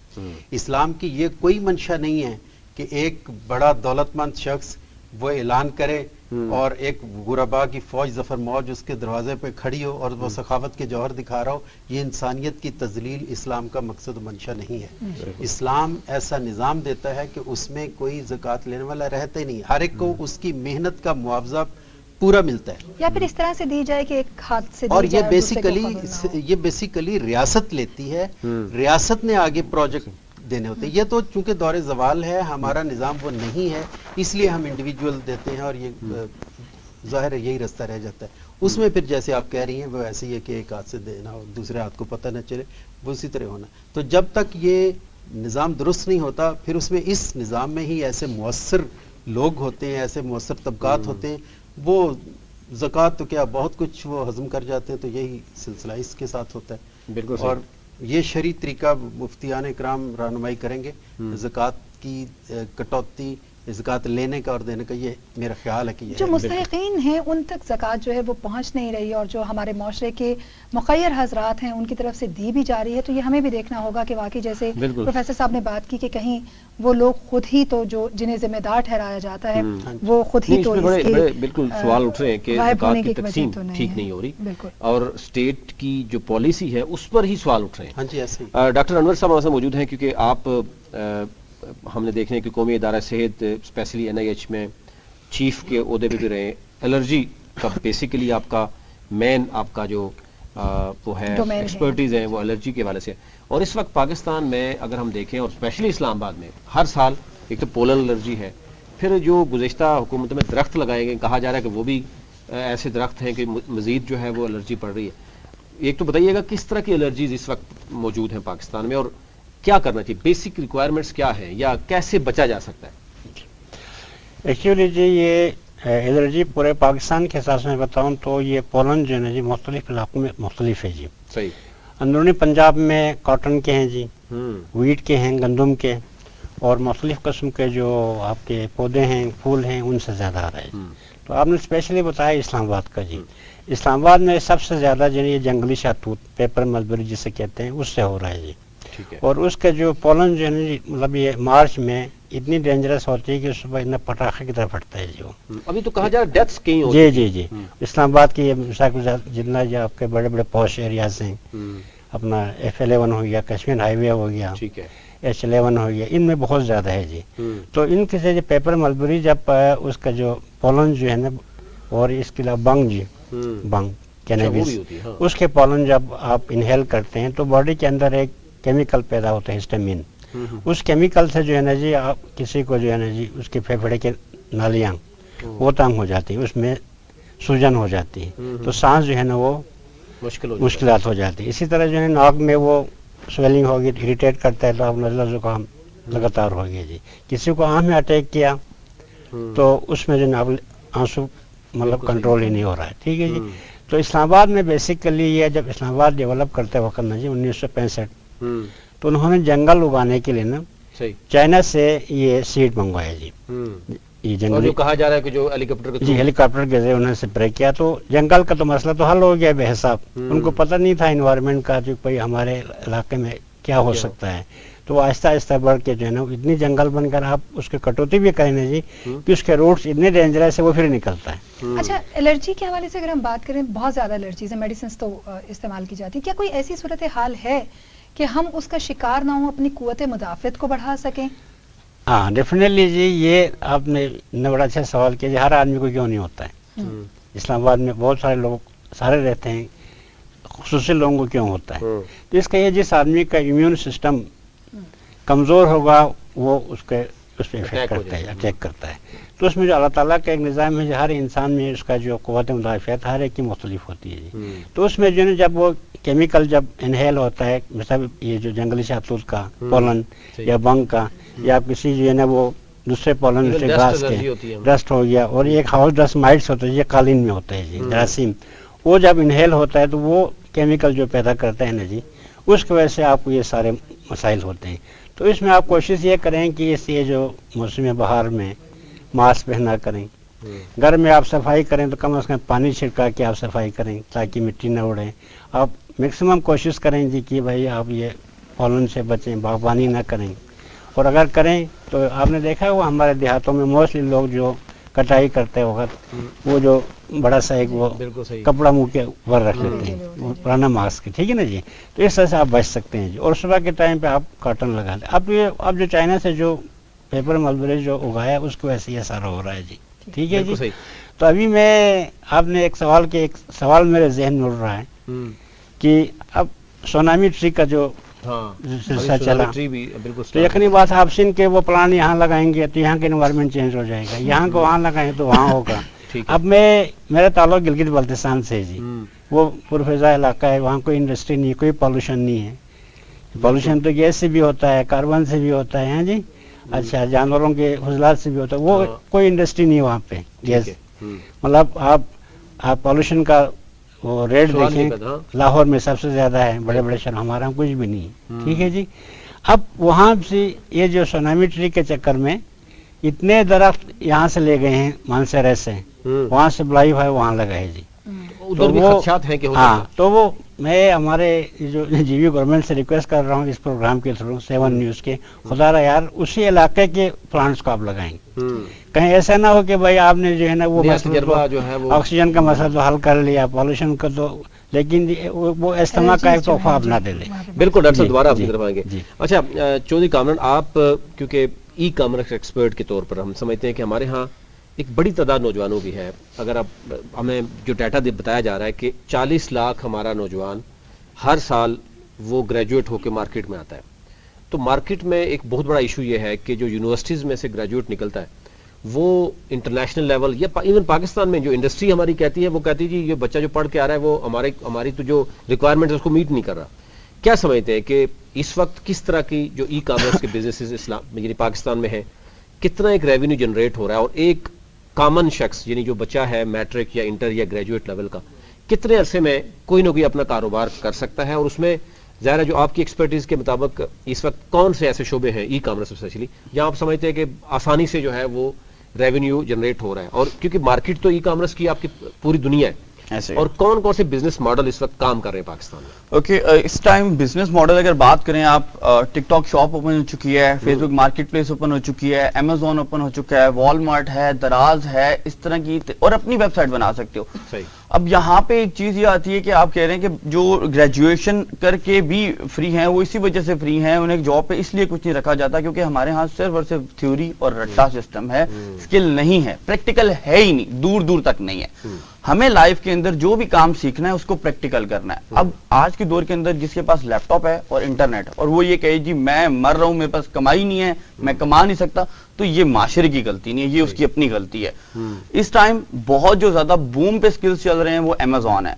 اسلام کی یہ کوئی منشا نہیں ہے کہ ایک بڑا دولت مند شخص وہ اعلان کرے اور ایک غربا کی فوج ظفر موج اس کے دروازے پہ کھڑی ہو اور وہ سخاوت کے جوہر دکھا رہا ہو. یہ انسانیت کی تذلیل اسلام کا مقصد و منشا نہیں ہے. اسلام ایسا نظام دیتا ہے کہ اس میں کوئی زکوٰۃ لینے والا رہتا ہی نہیں, ہر ایک کو اس کی محنت کا معاوضہ پورا ملتا ہے. یا پھر اس طرح سے دی جائے کہ ایک ہاتھ سے اور یہ بیسیکلی ریاست لیتی ہے, ریاست نے آگے پروجیکٹ دینے ہوتے ہیں. یہ تو چونکہ دور زوال ہے, ہمارا نظام وہ نہیں ہے, اس لیے ہم انڈیویجول دیتے ہیں اور یہ ظاہر ہے یہی رستہ رہ جاتا ہے. اس میں پھر جیسے آپ کہہ رہی ہیں وہ ایسے ہی ہے کہ ایک ہاتھ سے دینا اور دوسرے ہاتھ کو پتہ نہ چلے, وہ اسی طرح ہونا. تو جب تک یہ نظام درست نہیں ہوتا پھر اس میں اس نظام میں ہی ایسے مؤثر لوگ ہوتے ہیں, ایسے مؤثر طبقات ہوتے ہیں, وہ زکوٰۃ تو کیا بہت کچھ وہ ہضم کر جاتے ہیں. تو یہی سلسلہ اس کے ساتھ ہوتا ہے. بالکل. اور یہ شرعی طریقہ مفتیان اکرام رہنمائی کریں گے. زکوٰۃ کی کٹوتی, زکوٰۃ لینے کا اور دینے کا, یہ میرا خیال ہے کہ جو مستحقین ہیں ان تک زکوٰۃ جو ہے وہ پہنچ نہیں رہی, اور جو ہمارے معاشرے کے مخیر حضرات ہیں ان کی طرف سے دی بھی جا رہی ہے. تو یہ ہمیں بھی دیکھنا ہوگا کہ واقعی جیسے پروفیسر صاحب نے بات کی کہ کہیں وہ لوگ خود ہی تو جو جنہیں ذمہ دار ٹھہرایا جاتا ہے وہ خود ہی تو بالکل سوال اٹھ رہے ہیں کہ زکوٰۃ کی تقسیم ٹھیک نہیں ہو رہی اور اسٹیٹ کی جو پالیسی ہے اس پر ہی سوال اٹھ رہے ہیں. ہاں جی ایسے ہی. ڈاکٹر انور صاحب ہمارے ساتھ موجود ہیں کیونکہ آپ ہم نے دیکھنے کہ قومی ادارہ صحت اسپیشلی NIH میں چیف کے عہدے پہ بھی رہے. الرجی کا بیسیکلی آپ کا مین آپ کا جو وہ ہے ایکسپرٹیز ہے وہ الرجی کے حوالے سے. اور اس وقت پاکستان میں اگر ہم دیکھیں اور اسپیشلی اسلام آباد میں ہر سال ایک تو پولن الرجی ہے, پھر جو گزشتہ حکومت میں درخت لگائے گئے, کہا جا رہا ہے کہ وہ بھی ایسے درخت ہیں کہ مزید جو ہے وہ الرجی پڑ رہی ہے. ایک تو بتائیے گا کس طرح کی الرجیز اس وقت موجود ہیں پاکستان میں اور کیا کرنا چاہیے, بیسک ریکوائرمنٹس کیا ہیں یا کیسے بچا جا سکتا ہے؟ ایکچولی جی یہ الرجی پورے پاکستان کے حساب سے میں بتاؤں تو یہ پولن جو ہے نا جی مختلف علاقوں میں مختلف ہے جی. صحیح. اندرونی پنجاب میں کاٹن کے ہیں جی, ویٹ کے ہیں, گندم کے, اور مختلف قسم کے جو آپ کے پودے ہیں, پھول ہیں, ان سے زیادہ آ رہا ہے. تو آپ نے اسپیشلی بتایا اسلام آباد کا جی. اسلام آباد میں سب سے زیادہ جو یہ جنگلی شہتوت, پیپر ملبری جسے کہتے ہیں, اس سے ہو رہا ہے جی. اور اس کے جو پولن جو ہے نا جی مطلب یہ مارچ میں اتنی ڈینجرس ہوتی ہے کہ صبح اتنا پٹاخے کی طرح پھٹتا ہے جی. ابھی تو کہا جا رہا ہے ڈیتھس کہیں ہوتی ہے. جی جی جی. اسلام آباد کی جتنا جو آپ کے بڑے بڑے پوش ایریاز ہیں, اپنا F11 ہو گیا, کشمیر ہائی وے ہو گیا, H11 ہو گیا, ان میں بہت زیادہ ہے جی. تو ان کے سے پیپر ملبری جب اس کا جو پولن جو ہے نا, اور اس کے علاوہ بنگ جی, بنگ کینیبس, اس کے پولن جب آپ انہیل کرتے ہیں تو باڈی کے اندر ایک کیمیکل پیدا ہوتا ہے ہسٹامین. اس کیمیکل سے جو ہے نا جی آپ کسی کو جو ہے نا جی اس کے پھیپھڑے کے نالیاں وہ تنگ ہو جاتی ہیں, اس میں سوجن ہو جاتی ہے, تو سانس جو ہے نا وہ مشکلات ہو جاتی ہے. اسی طرح جو ہے ناک میں وہ سویلنگ ہوگی, اریٹیٹ کرتا ہے تو آپ نزلہ زکام لگاتار ہو گیا جی. کسی کو آنکھ میں اٹیک کیا تو اس میں جو ہے آنسو مطلب کنٹرول ہی نہیں ہو رہا ہے. ٹھیک ہے جی. تو اسلام آباد میں بیسیکلی یہ جب اسلام آباد ڈیولپ کرتے وقت نا جی 1965 تو انہوں نے جنگل اگانے کے لیے نا چائنا سے یہ سیڈ منگوایا جی. یہ جنگل کہا جا رہا ہے کہ جو ہیلی کاپٹر جی ہیلی کاپٹر کے ذریعے انہوں نے اسپرے کیا تو جنگل کا تو مسئلہ تو حل ہو گیا بے حساب. ان کو پتہ نہیں تھا انوائرمنٹ کا جو کوئی ہمارے علاقے میں کیا ہو سکتا ہے. تو وہ آہستہ آہستہ بڑھ کے جو ہے نا اتنی جنگل بن کر آپ اس کی کٹوتی بھی کریں جی کہ اس کے روٹس اتنے ڈینجرس ہے وہ پھر نکلتا ہے. اچھا, الرجی کے حوالے سے اگر ہم بات کریں, بہت زیادہ الرجیز ہیں, میڈیسنس تو استعمال کی جاتی ہے, کیا کوئی ایسی صورتحال ہے کہ ہم اس کا شکار نہ ہوں, اپنی قوت مدافعت کو بڑھا سکیں؟ ہاں ڈیفینیٹلی جی, یہ آپ نے بڑا اچھا سوال کیا جی. ہر آدمی کو کیوں نہیں ہوتا ہے؟ اسلام آباد میں بہت سارے لوگ سارے رہتے ہیں, خصوصی لوگوں کو کیوں ہوتا ہے؟ تو اس کا یہ, جس آدمی کا امیون سسٹم کمزور ہوگا وہ اس پہ افیکٹ کرتا ہے, اٹیک کرتا ہے. تو اس میں جو اللہ تعالیٰ کا ایک نظام ہے, جو ہر انسان میں اس کا جو قوت مدافعت ہر ایک کی مختلف ہوتی ہے جی. تو اس میں جو ہے جب وہ کیمیکل جب انہیل ہوتا ہے, مثلا یہ جو جنگلی شہتوت کا پولن یا بنگ کا, یا کسی جو ہے نا وہ دوسرے پولن سے گھاس کے ڈسٹ ہو گیا, اور یہ ایک ہاؤس ڈسٹ مائٹس ہوتا ہے, یہ قالین میں ہوتا ہے جی, جراثیم, وہ جب انہیل ہوتا ہے تو وہ کیمیکل جو پیدا کرتا ہے نا جی, اس کی وجہ سے آپ کو یہ سارے مسائل ہوتے ہیں. تو اس میں آپ کوشش یہ کریں کہ اس یہ جو موسم بہار میں ماسک پہنا کریں, گھر میں آپ صفائی کریں تو کم از کم پانی چھڑکا کے آپ صفائی کریں تاکہ مٹی نہ اڑے. آپ میکسیمم کوشش کریں جی کہ بھائی آپ یہ پولن سے بچیں, باغبانی نہ کریں, اور اگر کریں تو آپ نے دیکھا وہ ہمارے دیہاتوں میں موسٹلی لوگ جو کٹائی کرتے وقت وہ جو بڑا سا ایک وہ کپڑا منہ کے اوپر رکھ لیتے ہیں, وہ پرانا ماسک, ٹھیک ہے نا جی. تو اس طرح سے آپ بچ سکتے ہیں جی. اور صبح کے ٹائم پہ آپ کاٹن لگا لیں. اب جو چائنا سے جو پیپر ملبری جو اگایا اس کو ایسے ہی اثر ہو رہا ہے جی, ٹھیک ہے جی. تو ابھی میں آپ نے ایک سوال میرے ذہن میں اڑ رہا ہے کہ اب سونامی ٹری کا جو سلسلہ چلا, تو یقینی بات آپ سن کے وہ پلان یہاں لگائیں گے تو یہاں کا انوائرمنٹ چینج ہو جائے گا, یہاں کو وہاں لگائیں تو وہاں ہوگا. اب میرا تعلق گلگت بلتستان سے جی, وہ پرفیزا علاقہ ہے, وہاں کوئی انڈسٹری نہیں, کوئی پالوشن نہیں ہے. پالوشن تو گیس سے بھی ہوتا ہے, کاربن سے بھی ہوتا ہے جی, اچھا جانوروں کے فضلات سے بھی ہوتا ہے, وہ کوئی انڈسٹری نہیں ہے وہاں پہ گیس. مطلب آپ پالوشن کا وہ ریٹ دیکھیں, لاہور میں سب سے زیادہ ہے, بڑے بڑے شہر, ہمارا کچھ بھی نہیں ہے, ٹھیک ہے جی. اب وہاں سے یہ جو سونامی ٹری کے چکر میں اتنے درخت یہاں سے لے گئے ہیں مانسیرے سے, وہاں سے بلائی ہے وہاں لگائے جی. ہاں, تو وہ میں ہمارے جو جی بی گورنمنٹ سے ریکویسٹ کر رہا ہوں اس پروگرام کے تھرو 7 نیوز کے, خدا را یار اسی علاقے کے پلانٹس کو آپ لگائیں, کہیں ایسا نہ ہو کہ بھائی آپ نے جو ہے نا وہ آکسیجن کا مسئلہ تو حل کر لیا, پالوشن کا تو, لیکن وہ استماع کا ایک تحفہ آپ نہ دے لیں. بالکل ڈاکٹر صاحب, دوبارہ آپ کی طرف آئیں گے. اچھا چودھری کامران, آپ کیونکہ ای کامرس ایکسپرٹ کے طور پر ہم سمجھتے ہیں کہ ہمارے ہاں ایک بڑی تعداد نوجوانوں کی ہے. اگر آپ ہمیں جو ڈیٹا بتایا جا رہا ہے کہ 40 لاکھ ہمارا نوجوان ہر سال وہ گریجویٹ ہو کے مارکیٹ میں آتا ہے. تو مارکیٹ میں ایک بہت بڑا ایشو یہ ہے کہ جو یونیورسٹیز میں سے گریجویٹ نکلتا ہے وہ انٹرنیشنل لیول یا ایون پاکستان میں جو انڈسٹری ہماری کہتی ہے, وہ کہتی ہے جی یہ بچہ جو پڑھ کے آ رہا ہے وہ ہماری تو جو ریکوائرمنٹ ہے اس کو میٹ نہیں کر رہا. کیا سمجھتے ہیں کہ اس وقت کس طرح کی جو ای کامرس کے بزنسز اسلام یعنی پاکستان میں ہیں, کتنا ایک ریونیو جنریٹ ہو رہا ہے, اور ایک کامن شخص یعنی جو بچہ ہے میٹرک یا انٹر یا گریجویٹ لیول کا کتنے عرصے میں کوئی نہ کوئی اپنا کاروبار کر سکتا ہے؟ اور اس میں ظاہر ہے جو آپ کی ایکسپرٹیز کے مطابق اس وقت کون سے ایسے شعبے ہیں ای کامرس اسپیشلی جہاں آپ سمجھتے ہیں کہ آسانی سے جو ہے وہ ریونیو جنریٹ ہو رہا ہے؟ اور کیونکہ مارکیٹ تو ای کامرس کی آپ کی پوری دنیا ہے, اور کون کون سے بزنس ماڈل اس وقت کام کر رہے ہیں پاکستان میں؟ اوکے, اس ٹائم بزنس ماڈل اگر بات کریں آپ, ٹک ٹاک شاپ اوپن ہو چکی ہے, فیس بک مارکیٹ پلیس اوپن ہو چکی ہے, امیزون اوپن ہو چکا ہے, وال مارٹ ہے, دراز ہے, اس طرح کی, اور اپنی ویب سائٹ بنا سکتے ہو. صحیح. اب یہاں پہ ایک چیز یہ آتی ہے کہ آپ کہہ رہے ہیں کہ جو گریجویشن کر کے بھی فری ہیں وہ اسی وجہ سے فری ہیں, انہیں جاب پہ اس لیے کچھ نہیں رکھا جاتا کیونکہ ہمارے ہاں صرف اور صرف تھیوری اور رٹا سسٹم ہے, اسکل نہیں ہے, پریکٹیکل ہے ہی نہیں, دور دور تک نہیں ہے. ہمیں لائف کے اندر جو بھی کام سیکھنا ہے اس کو پریکٹیکل کرنا ہے. اب آج کے دور کے اندر جس کے پاس لیپ ٹاپ ہے اور انٹرنیٹ, اور وہ یہ کہے جی میں مر رہا ہوں, میرے پاس کمائی نہیں ہے, میں کما نہیں سکتا, تو یہ معاشرے کی غلطی نہیں ہے, یہ اس کی اپنی غلطی ہے. اس ٹائم بہت جو زیادہ بوم پہ سکلز چل رہے ہیں وہ امیزون ہے.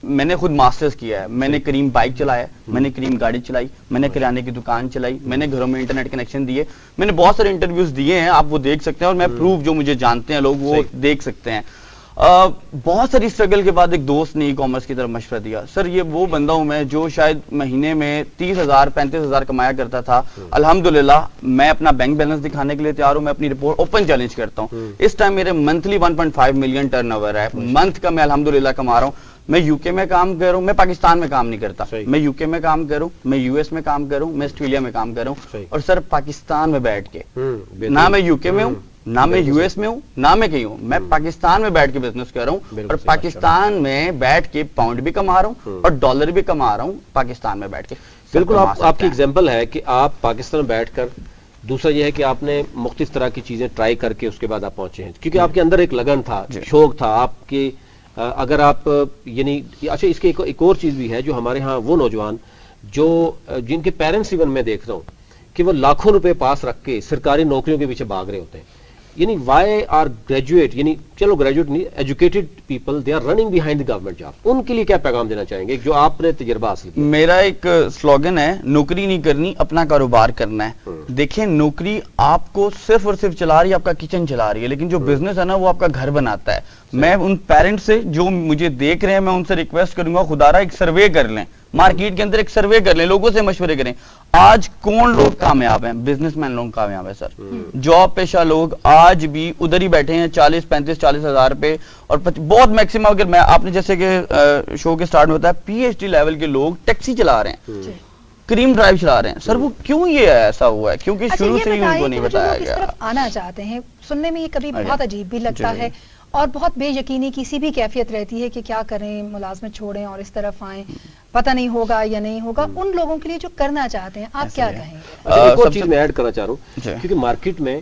میں نے خود ماسٹرز کیا ہے, میں نے کریم بائک چلایا, میں نے کریم گاڑی چلائی, میں نے کرانے کی دکان چلائی, میں نے گھروں میں انٹرنیٹ کنیکشن دیے, میں نے بہت سارے انٹرویوز دیے ہیں, آپ وہ دیکھ سکتے ہیں, اور میں پروف جو مجھے جانتے ہیں لوگ وہ دیکھ سکتے ہیں. بہت ساری اسٹرگل کے بعد ایک دوست نے ای کامرس کی طرف مشورہ دیا, سر یہ وہ بندہ ہوں میں جو شاید مہینے میں 30,000 35,000 کمایا کرتا تھا, الحمدللہ میں اپنا بینک بیلنس دکھانے کے لیے تیار ہوں, میں اپنی رپورٹ اوپن چیلنج کرتا ہوں. اس ٹائم میرے منتھلی 1.5 ملین ٹرن اوور ہے, منتھ کا میں الحمدللہ کما رہا ہوں. میں یو کے میں کام کر رہا ہوں, میں پاکستان میں کام نہیں کرتا, میں یو کے میں کام کروں, میں یو ایس میں کام کروں, میں آسٹریلیا میں کام کروں, اور سر پاکستان میں بیٹھ کے, نہ میں یو کے میں ہوں, نہ میں یو ایس میں ہوں, نہ میں کہیں ہوں, میں پاکستان میں بیٹھ کے بزنس کر رہا ہوں, اور پاکستان میں بیٹھ کے پاؤنڈ بھی کما رہا ہوں اور ڈالر بھی کما رہا ہوں پاکستان میں بیٹھ کے. بالکل آپ کی ایگزامپل ہے کہ آپ پاکستان میں بیٹھ کر، دوسرا یہ ہے کہ آپ نے مختلف طرح کی چیزیں ٹرائی کر کے اس کے بعد آپ پہنچے ہیں، کیونکہ آپ کے اندر ایک لگن تھا، شوق تھا آپ کے. اگر آپ یعنی اچھا اس کے ایک اور چیز بھی ہے جو ہمارے ہاں وہ نوجوان جو جن کے پیرنٹس ایون میں دیکھ رہا ہوں کہ وہ لاکھوں روپے پاس رکھ کے سرکاری نوکریوں کے پیچھے بھاگ رہے ہوتے ہیں. یعنی وائی آر گریجویٹ، یعنی چلو گریجویٹ نہیں، educated people they are running behind the government job. ان کے لیے کیا پیغام دینا چاہیں گے جو آپ نے تجربہ حاصل کیا؟ میرا ایک سلوگن ہے، نوکری نہیں کرنی، اپنا کاروبار کرنا ہے. دیکھیں نوکری آپ کو صرف اور صرف چلا رہی ہے، آپ کا کچن چلا رہی ہے، لیکن جو بزنس ہے نا وہ آپ کا گھر بناتا ہے. میں ان پیرنٹس سے جو مجھے دیکھ رہے ہیں میں ان سے ریکویسٹ کروں گا، خدا را ایک سروے کر لیں، مارکیٹ کے اندر ایک سروے کر لیں، لوگوں سے مشورے کریں. آج کون لوگ کامیاب ہیں؟ بزنس مین لوگ کامیاب ہیں سر. جاب پیشہ لوگ آج بھی ادھر ہی بیٹھے ہیں 40 ہزار پہ، اور بہت میکسیمم اگر میں آپ نے جیسے کہ شو کے سٹارٹ میں بتایا PhD لیول کے لوگ ٹیکسی چلا رہے ہیں، کریم ڈرائیو چلا رہے ہیں. سر وہ کیوں یہ ایسا ہوا ہے؟ کیونکہ شروع سے ہی ان کو نہیں بتایا گیا. آنا چاہتے ہیں، سننے میں یہ کبھی بہت عجیب بھی لگتا ہے اور بہت بے یقینی کسی بھی کیفیت رہتی ہے کہ کیا کریں، ملازمت چھوڑیں اور اس طرف آئیں، پتہ نہیں ہوگا یا نہیں ہوگا. ان لوگوں کے لیے جو کرنا چاہتے ہیں آپ کیا کہیں گے؟ ایک اور چیز میں ایڈ کرنا چاہ رہا ہوں، کیونکہ مارکیٹ میں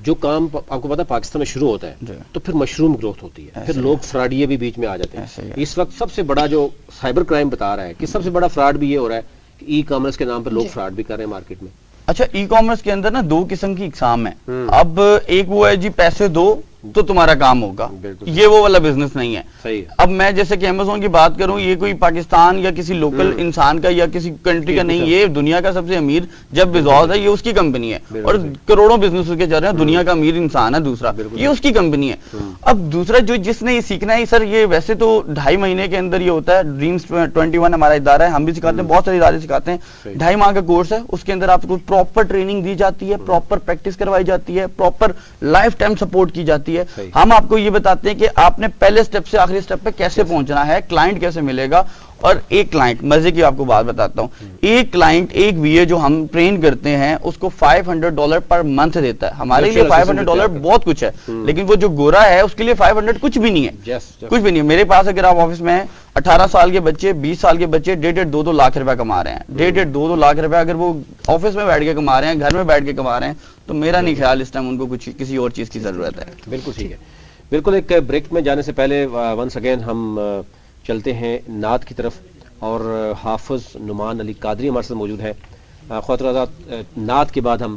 جو کام آپ کو پتا پاکستان میں شروع ہوتا ہے تو پھر مشروم گروتھ ہوتی ہے، پھر لوگ فراڈیے بھی بیچ میں آ جاتے ہیں. اس وقت سب سے بڑا جو سائبر کرائم بتا رہا ہے کہ سب سے بڑا فراڈ بھی یہ ہو رہا ہے کہ ای کامرس کے نام پر لوگ فراڈ بھی کر رہے ہیں مارکیٹ میں. اچھا ای کامرس کے اندر نا دو قسم کی اقسام ہے. اب ایک وہ ہے جی پیسے دو تو تمہارا کام ہوگا، یہ وہ والا بزنس نہیں ہے. اب میں جیسے کہ امیزون کی بات کروں، یہ کوئی پاکستان یا کسی لوکل انسان کا یا کسی کنٹری کا نہیں، یہ دنیا کا سب سے امیر جب بیزوس ہے، یہ اس کی کمپنی ہے اور کروڑوں بزنس اس کے چل رہے ہیں. دنیا کا امیر انسان ہے دوسرا، یہ اس کی کمپنی ہے. اب دوسرا جو جس نے یہ سیکھنا ہے سر، یہ ویسے تو 2.5 مہینے کے اندر یہ ہوتا ہے. ڈریمز 21 ہمارا ادارہ ہے، ہم بھی سکھاتے ہیں، بہت سارے ادارے سکھاتے ہیں. 2.5 ماہ کا کورس ہے، اس کے اندر آپ کو پراپر ٹریننگ دی جاتی ہے، پراپر پریکٹس کروائی جاتی ہے، پراپر لائف ٹائم سپورٹ کی جاتی ہے. ہم آپ کو یہ بتاتے ہیں کہ آپ نے پہلے سٹیپ سے آخری سٹیپ پہ کیسے پہنچنا ہے، کلائنٹ کیسے ملے گا. اور ایک کلائنٹ، مزے کی آپ کو بات بتاتا ہوں، ایک کلائنٹ ایک VA جو ہم ٹرین کرتے ہیں اس کو $500 پر منتھ دیتا ہے. ہمارے لیے $500 بہت کچھ ہے، لیکن وہ جو گورا ہے اس کے لیے 500 کچھ بھی نہیں ہے، کچھ بھی نہیں ہے. میرے پاس اگر آپ آفس میں 18 سال کے بچے، 20 سال کے بچے 1.5-2 لاکھ روپے کما رہے ہیں. 1.5-2 لاکھ روپے اگر وہ آفس میں بیٹھ کے کما رہے ہیں، گھر میں بیٹھ کے کما رہے ہیں، تو میرا نہیں خیال اس ٹائم ان کو کچھ کسی اور چیز کی ضرورت ہے. بالکل ٹھیک ہے. بالکل ایک بریک میں جانے سے پہلے ونس اگین ہم چلتے ہیں نعت کی طرف، اور حافظ نعمان علی قادری ہمارے ساتھ موجود ہے. خواتین حضرات، نعت کے بعد ہم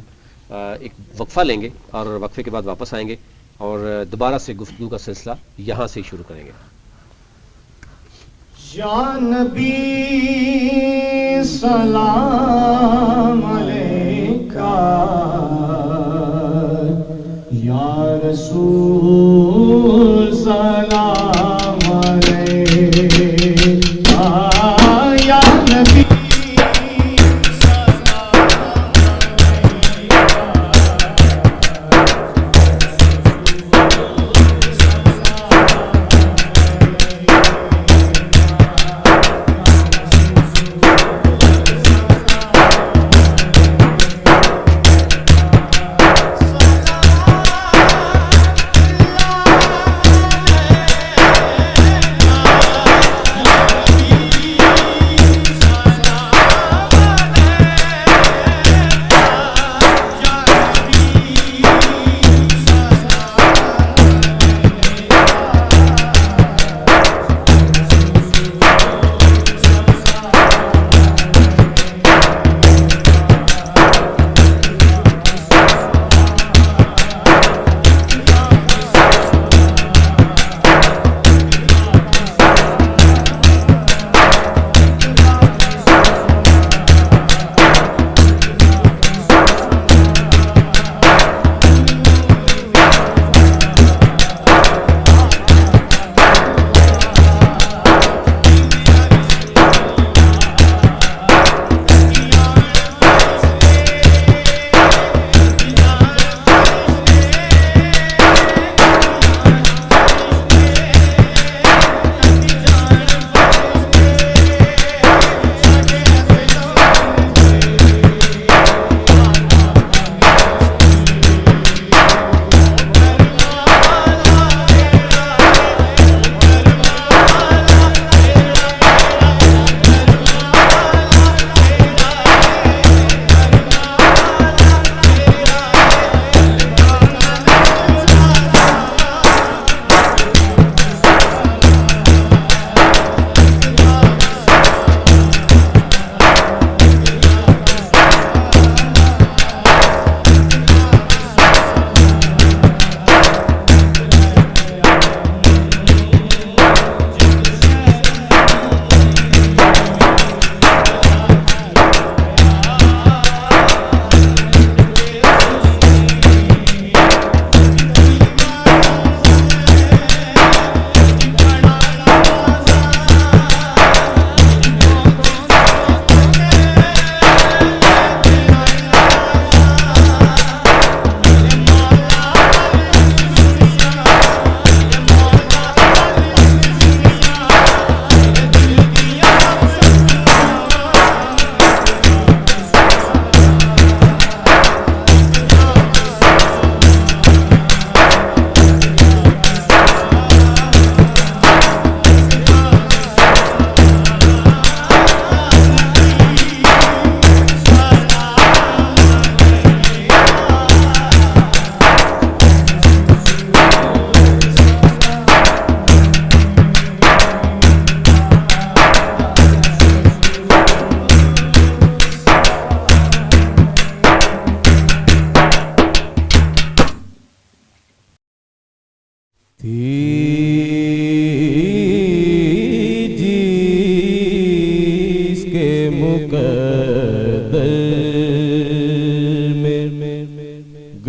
ایک وقفہ لیں گے اور وقفے کے بعد واپس آئیں گے اور دوبارہ سے گفتگو کا سلسلہ یہاں سے شروع کریں گے. یا نبی سلام علیکہ، یا رسول سلام علیکہ، یا نبی سلام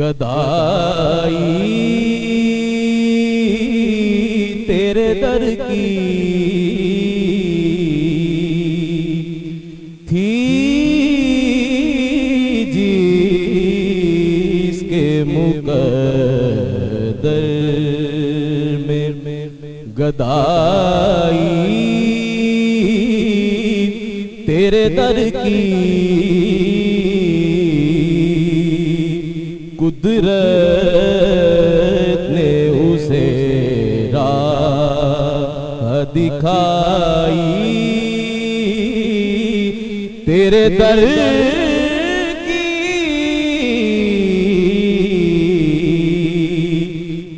گدائی تیرے در کی تھی جس کے مقدر میں گدائی تیرے در کی قدرت نے اسے راہ دکھائی تیرے در کی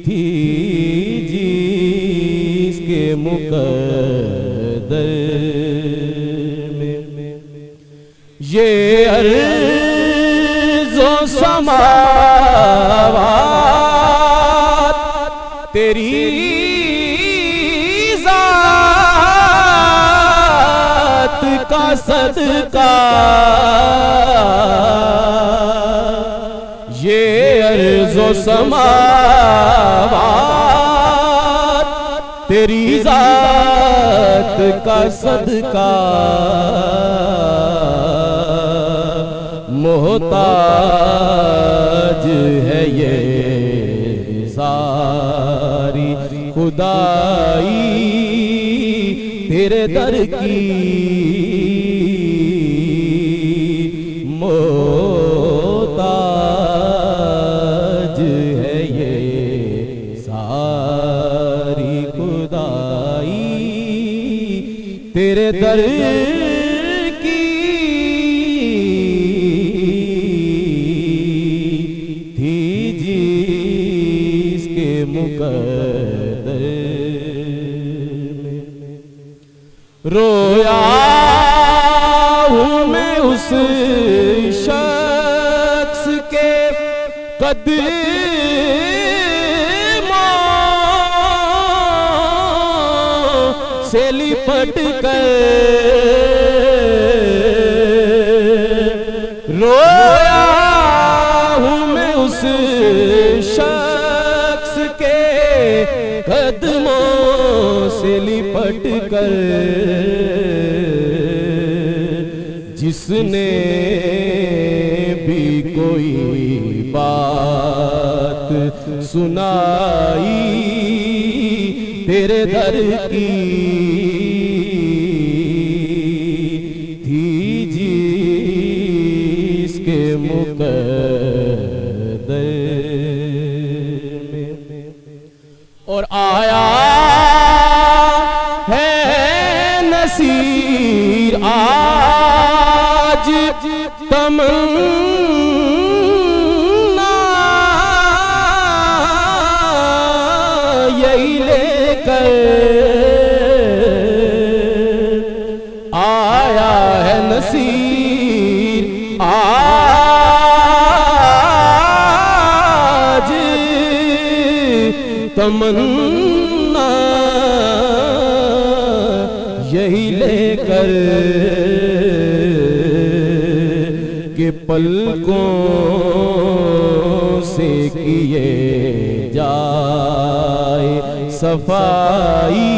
تھی جس کے مقدر میں یہ ارض و سماوات تیری ذات کا صدقہ یہ ارض و سماوات تیری ذات کا صدقہ محتاج ہے یہ ساری خدائی تیرے در کی محتاج ہے یہ ساری خدائی تیرے در رویا ہوں میں اس شخص کے قدموں سے لپٹ کر رویا ہوں میں اس شخص کے قدموں سے لپٹ کر جس نے بھی کوئی بات سنائی تیرے در کی تھی جس کے مقدر میں اور آیا ہے نصیر آج تمنا یہی لے کر آیا ہے نصیر آج تمنا یہی لے کر کہ پلکوں سے کیے جائے صفائی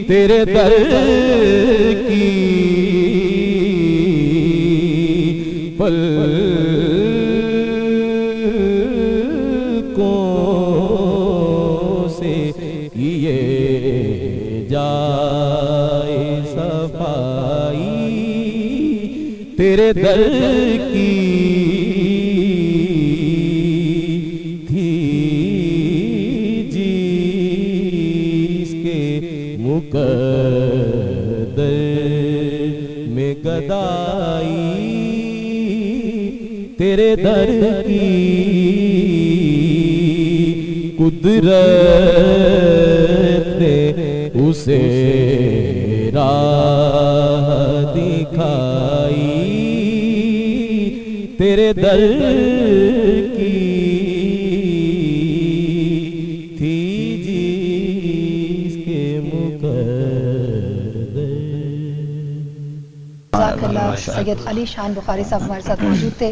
تیرے در کی پلکوں سے کیے جائے صفائی تیرے در کی تھی جس کے مقدر میں گدائی تیرے در کی قدرت نے اسے راہ دکھائی تیرے در کی تھی جس کے مقدر جزاک اللہ. سید علی شان بخاری صاحب ہمارے ساتھ موجود تھے.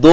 2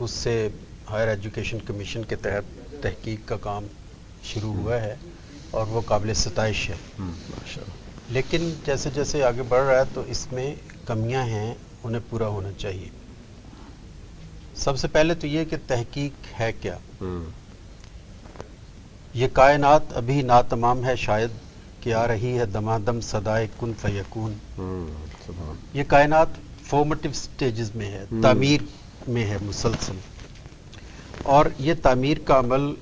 اس سے ہائر ایجوکیشن کمیشن کے تحت تحقیق کا کام شروع ہوا ہے اور وہ قابل ستائش ہے. لیکن جیسے جیسے آگے بڑھ رہا ہے تو اس میں کمیاں ہیں، انہیں پورا ہونا چاہیے. سب سے پہلے تو یہ کہ تحقیق ہے کیا. یہ کائنات ابھی ناتمام ہے شاید کہ آ رہی ہے دمادم صدائے کن فیکون. یہ کائنات فارمیٹیو سٹیجز میں ہے، تعمیر میں ہے مسلسل، اور یہ تعمیر کا عمل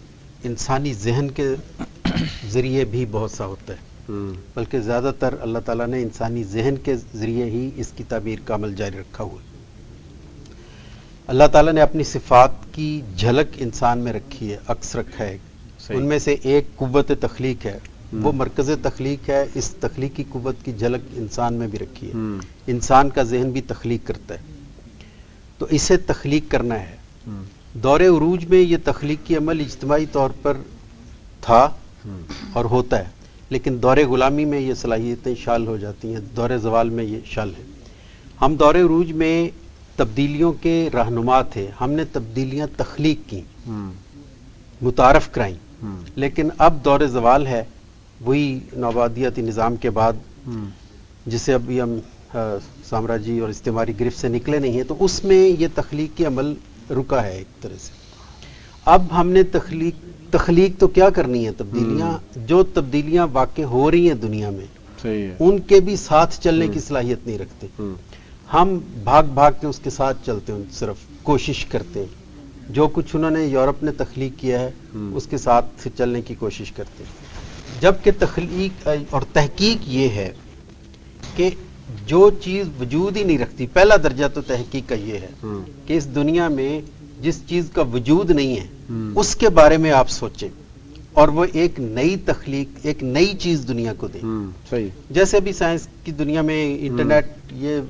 انسانی ذہن کے ذریعے بھی بہت سا ہوتا ہے، بلکہ زیادہ تر اللہ تعالیٰ نے انسانی ذہن کے ذریعے ہی اس کی تعمیر کا عمل جاری رکھا ہوا ہے. اللہ تعالیٰ نے اپنی صفات کی جھلک انسان میں رکھی ہے، عکس رکھا ہے. ان میں سے ایک قوت تخلیق ہے، وہ مرکز تخلیق ہے. اس تخلیقی قوت کی جھلک انسان میں بھی رکھی ہے. انسان کا ذہن بھی تخلیق کرتا ہے، تو اسے تخلیق کرنا ہے. دور عروج میں یہ تخلیقی عمل اجتماعی طور پر تھا اور ہوتا ہے، لیکن دور غلامی میں یہ صلاحیتیں شال ہو جاتی ہیں، دور زوال میں یہ شال ہے. ہم دور عروج میں تبدیلیوں کے رہنما تھے، ہم نے تبدیلیاں تخلیق کی، متعارف کرائیں. لیکن اب دور زوال ہے، وہی نوآبادیاتی نظام کے بعد جسے ابھی ہم سامراجی اور استعماری گرفت سے نکلے نہیں ہیں، تو اس میں یہ تخلیقی عمل رکا ہے ایک طرح سے. اب ہم نے تخلیق تو کیا کرنی ہے، تبدیلیاں، جو تبدیلیاں واقع ہو رہی ہیں دنیا میں ان کے بھی ساتھ چلنے کی صلاحیت نہیں رکھتے. ہم بھاگ بھاگ کے اس کے ساتھ چلتے ہیں، صرف کوشش کرتے ہیں. جو کچھ انہوں نے یورپ نے تخلیق کیا ہے اس کے ساتھ چلنے کی کوشش کرتے ہیں. جبکہ تخلیق اور تحقیق یہ ہے کہ جو چیز وجود ہی نہیں رکھتی، پہلا درجہ تو تحقیق کا یہ ہے کہ اس دنیا میں جس چیز کا وجود نہیں ہے اس کے بارے میں آپ سوچیں اور وہ ایک نئی تخلیق، ایک نئی چیز دنیا کو دیں. جیسے ابھی سائنس کی دنیا میں انٹرنیٹ یہ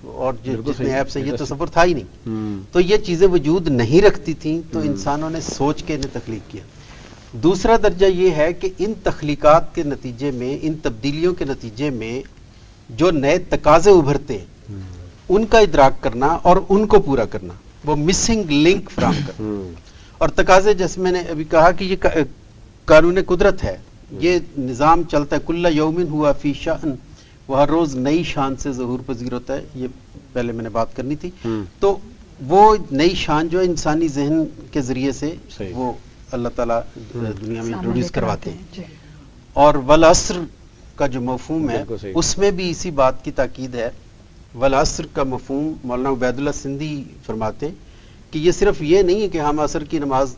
اور جتنے ایپس ہیں، یہ تصور تھا ہی نہیں. تو یہ چیزیں وجود نہیں رکھتی تھیں، تو انسانوں نے سوچ کے انہیں تخلیق کیا. دوسرا درجہ یہ ہے کہ ان تخلیقات کے نتیجے میں، ان تبدیلیوں کے نتیجے میں جو نئے تقاضے ابھرتے ہیں ان کا ادراک کرنا اور ان کو پورا کرنا، وہ مسنگ لنک فراہم کرنا. اور تقاضے جیسے میں نے ابھی کہا کہ یہ قانون قدرت ہے، یہ نظام چلتا ہے، کل یومن ہوا فی شأن، وہ ہر روز نئی شان سے ظہور پذیر ہوتا ہے. یہ پہلے میں نے بات کرنی تھی. تو وہ نئی شان جو انسانی ذہن کے ذریعے سے وہ اللہ تعالیٰ دنیا میں انٹروڈیوس کرواتے ہیں. اور والعصر کا جو مفہوم ہے اس میں بھی اسی بات کی تاکید ہے. والعصر کا مفہوم مولانا عبید اللہ سندھی فرماتے ہیں کہ یہ صرف یہ نہیں ہے کہ ہم عصر کی نماز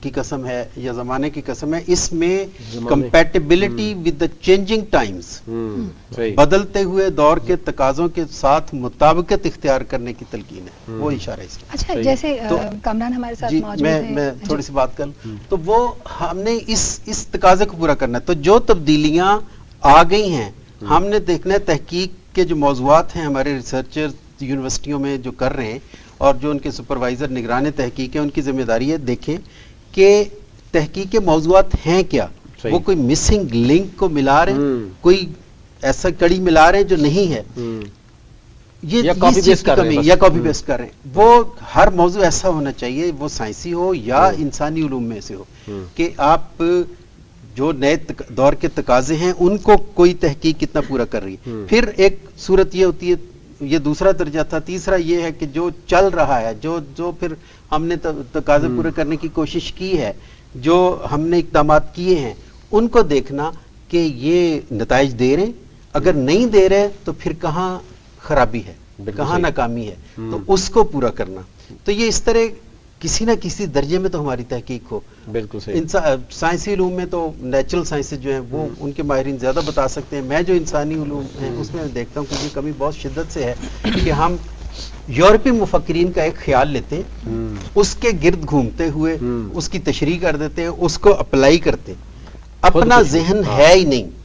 کی قسم ہے یا زمانے کی قسم ہے، اس میں compatibility with the changing Times, بدلتے ہوئے دور کے تقاضوں کے ساتھ مطابقت اختیار کرنے کی تلقین ہے. وہ اشارہ ہے. اچھا، جیسے کامران ہمارے ساتھ موجود ہیں، میں تھوڑی سی بات کروں تو وہ ہم نے اس تقاضے کو پورا کرنا ہے. تو جو تبدیلیاں آ گئی ہیں ہم نے دیکھنا ہے، تحقیق کے جو موضوعات ہیں ہمارے ریسرچر یونیورسٹیوں میں جو کر رہے ہیں اور جو ان کے سپروائزر نگران تحقیق ہیں، ان کی ذمہ داری ہے دیکھیں کہ تحقیق کے موضوعات ہیں کیا. وہ کوئی مسنگ لنک کو ملا رہے ہیں، کوئی ایسا کڑی ملا رہے ہیں جو نہیں ہے، یہ کاپی پیسٹ کر رہے ہیں یا کاپی پیسٹ کر رہے ہیں. وہ ہر موضوع ایسا ہونا چاہیے، وہ سائنسی ہو یا انسانی علوم میں سے ہو، کہ آپ جو نئے دور کے تقاضے ہیں ان کو کوئی تحقیق کتنا پورا کر رہی ہے. پھر ایک صورت یہ ہوتی ہے، یہ دوسرا درجہ تھا. تیسرا یہ ہے کہ جو چل رہا ہے، جو پھر ہم نے تقاضے پورے کرنے کی کوشش کی ہے، جو ہم نے اقدامات کیے ہیں، ان کو دیکھنا کہ یہ نتائج دے رہے ہیں. اگر نہیں دے رہے تو پھر کہاں خرابی ہے، کہاں ناکامی ہے، تو اس کو پورا کرنا. تو یہ اس طرح کسی نہ کسی درجے میں تو ہماری تحقیق ہو. بالکل سائنسی علوم میں تو نیچرل سائنسز جو ہیں وہ ان کے ماہرین زیادہ بتا سکتے ہیں. میں جو انسانی علوم ہیں اس میں دیکھتا ہوں کہ یہ کمی بہت شدت سے ہے کہ ہم یورپی مفکرین کا ایک خیال لیتے ہیں، اس کے گرد گھومتے ہوئے اس کی تشریح کر دیتے ہیں، اس کو اپلائی کرتے ہیں. اپنا ذہن ہے ہی نہیں،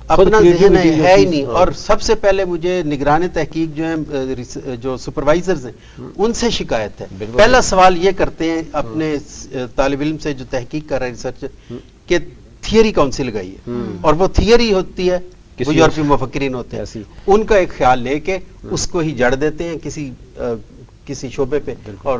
اپنا ذہن ہے ہی نہیں. اور سب سے پہلے مجھے نگران تحقیق جو ہیں، جو سپروائزرز ہیں، ان سے شکایت ہے. پہلا سوال یہ کرتے ہیں اپنے طالب علم سے جو تحقیق کر رہا ہے، ریسرچ، کہ تھیوری کون سی لگائی ہے. اور وہ تھیوری ہوتی ہے، وہ یورپی مفکرین ہوتے ہیں، ان کا ایک خیال لے کے اس کو ہی جڑ دیتے ہیں کسی شعبے پہ اور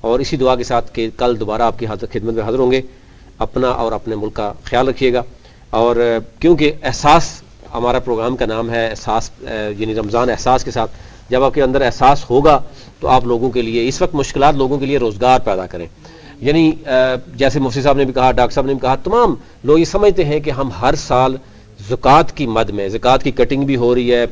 اور اسی دعا کے ساتھ کہ کل دوبارہ آپ کی خدمت میں حاضر ہوں گے. اپنا اور اپنے ملک کا خیال رکھیے گا. اور کیونکہ احساس ہمارا پروگرام کا نام ہے, احساس یعنی رمضان احساس کے ساتھ, جب آپ کے اندر احساس ہوگا تو آپ لوگوں کے لیے اس وقت مشکلات لوگوں کے لیے روزگار پیدا کریں. یعنی جیسے مفتی صاحب نے بھی کہا, ڈاکٹر صاحب نے بھی کہا, تمام لوگ یہ سمجھتے ہیں کہ ہم ہر سال زکوٰۃ کی مد میں, زکوٰۃ کی کٹنگ بھی ہو رہی ہے,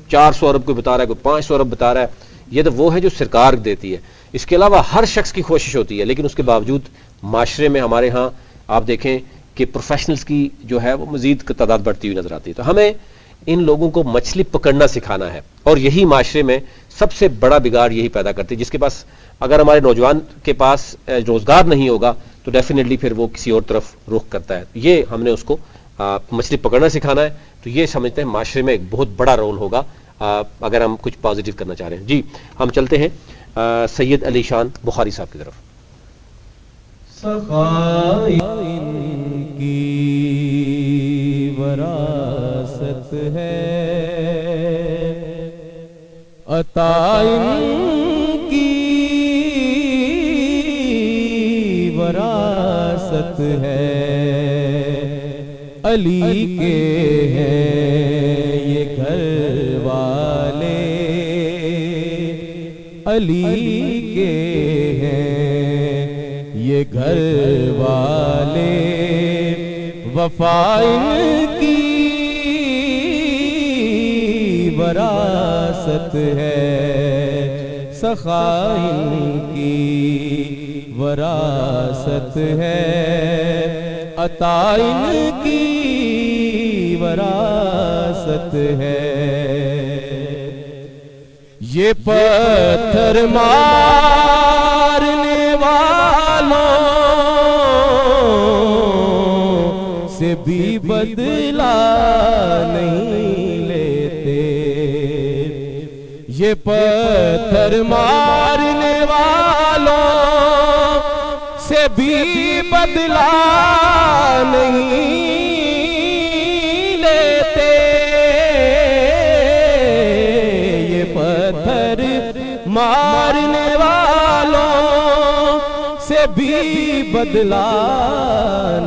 400 ارب کوئی بتا رہا ہے, کوئی 500 ارب بتا رہا ہے, یہ تو وہ ہے جو سرکار دیتی ہے. اس کے علاوہ ہر شخص کی کوشش ہوتی ہے, لیکن اس کے باوجود معاشرے میں ہمارے ہاں آپ دیکھیں کہ پروفیشنلز کی جو ہے وہ مزید تعداد بڑھتی ہوئی نظر آتی ہے. تو ہمیں ان لوگوں کو مچھلی پکڑنا سکھانا ہے, اور یہی معاشرے میں سب سے بڑا بگاڑ یہی پیدا کرتی ہے. جس کے پاس اگر ہمارے نوجوان کے پاس روزگار نہیں ہوگا تو ڈیفینیٹلی پھر وہ کسی اور طرف رخ کرتا ہے. یہ ہم نے اس کو مچھلی پکڑنا سکھانا ہے. تو یہ سمجھتے ہیں معاشرے میں ایک بہت بڑا رول ہوگا اگر ہم کچھ پازیٹیو کرنا چاہ رہے ہیں. جی ہم چلتے ہیں سید علی شان بخاری صاحب کی طرف. سخائن کی وراثت ہے, عطائن کی وراثت ہے, علی کے ہیں یہ گھر والے, علی کے ہیں یہ گھر والے, وفا ان کی وراثت ہے, سخا ان کی وراثت ہے, عطا ان کی وراثت ہے. یہ پتھر مارنے والوں سے بھی بدلہ نہیں لیتے, یہ پتھر مارنے والوں سے بھی بدلہ نہیں لیتے, یہ پتھر مارنے والوں سے بھی بدلہ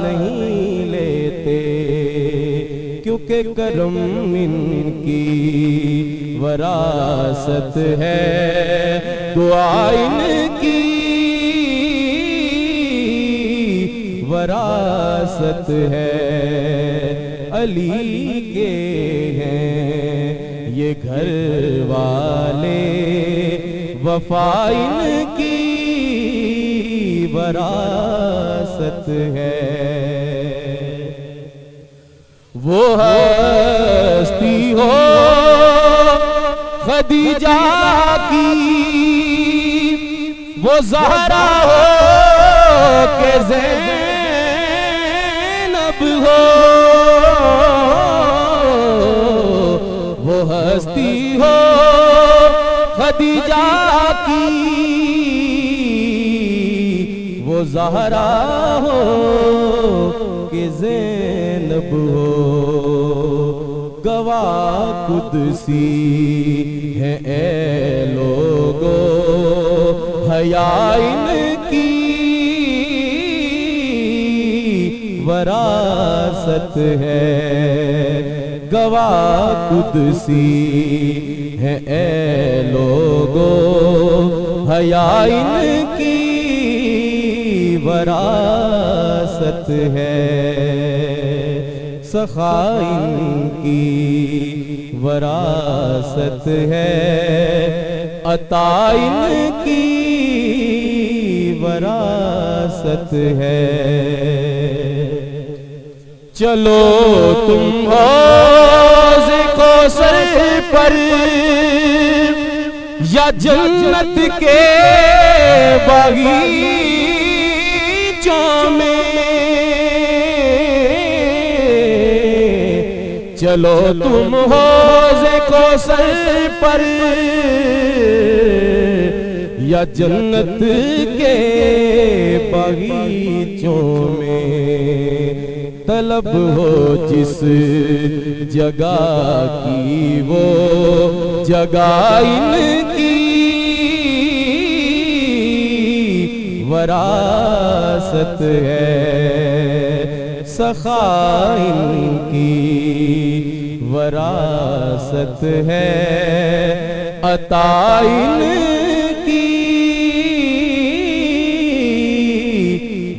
نہیں لیتے, کیونکہ کرم ان کی وراثت ہے, دعا ان کی وراثت ہے, علی کے ہیں یہ گھر والے, وفا ان کی وراثت ہے. وہ ہستی ہو خدیجہ کی, وہ زہرا ہو کہ زینب ہو, وہ ہستی ہو خدیجہ کی, وہ زہرا ہو کہ زینب ہو, گواہ قدسی ہے اے لوگو حیا ان کی وراثت ہے, گواہ قدسی ہے اے لوگو حیا ان کی وراثت ہے, سخا ان کی وراثت ہے, عطا ان کی وراثت ہے. چلو تم حوض کوثر پر یا جنت کے باغیچوں میں, چلو تم حوض کوثر پر یا جنت کے باغیچوں میں, طلب ہو جس جگہ کی وہ جگہ ان کی وراثت ہے، سخا ان کی وراثت ہے، عطا ان کی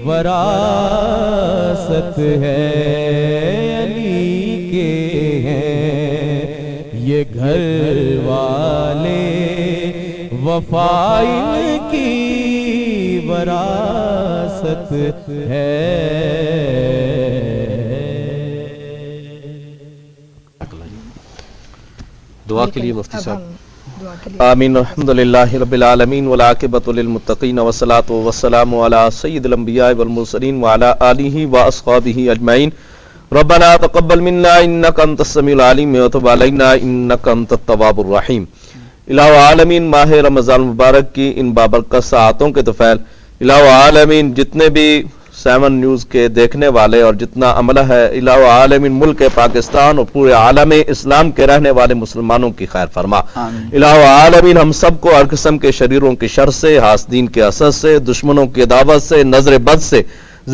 وراثت ہے، علی کے ہیں یہ گھر والے، وفا ان کی وراثت ہے۔ دعا کے لیے مفتی صاحب۔ دعا کے لیے آمین۔ الحمدللہ رب العالمین والعاقبۃ للمتقین والصلاۃ والسلام علی سید الانبیاء والمرسلین وعلی آلہ واصحابہ اجمعین۔ ربنا تقبل منا انک انت السمیع العلیم وتب علینا انک انت التواب الرحیم۔ الہ عالمین، ماہ رمضان مبارک کی ان بابرکت ساعتوں کے طفیل، الہ عالمین جتنے بھی 7 نیوز کے دیکھنے والے اور جتنا عملہ ہے، الہ عالمین ملک پاکستان اور پورے عالم اسلام کے رہنے والے مسلمانوں کی خیر فرما۔ الہ عالمین ہم سب کو ہر قسم کے شریروں کی شر سے، حاسدین کے حسد سے، دشمنوں کی عداوت سے، نظر بد سے،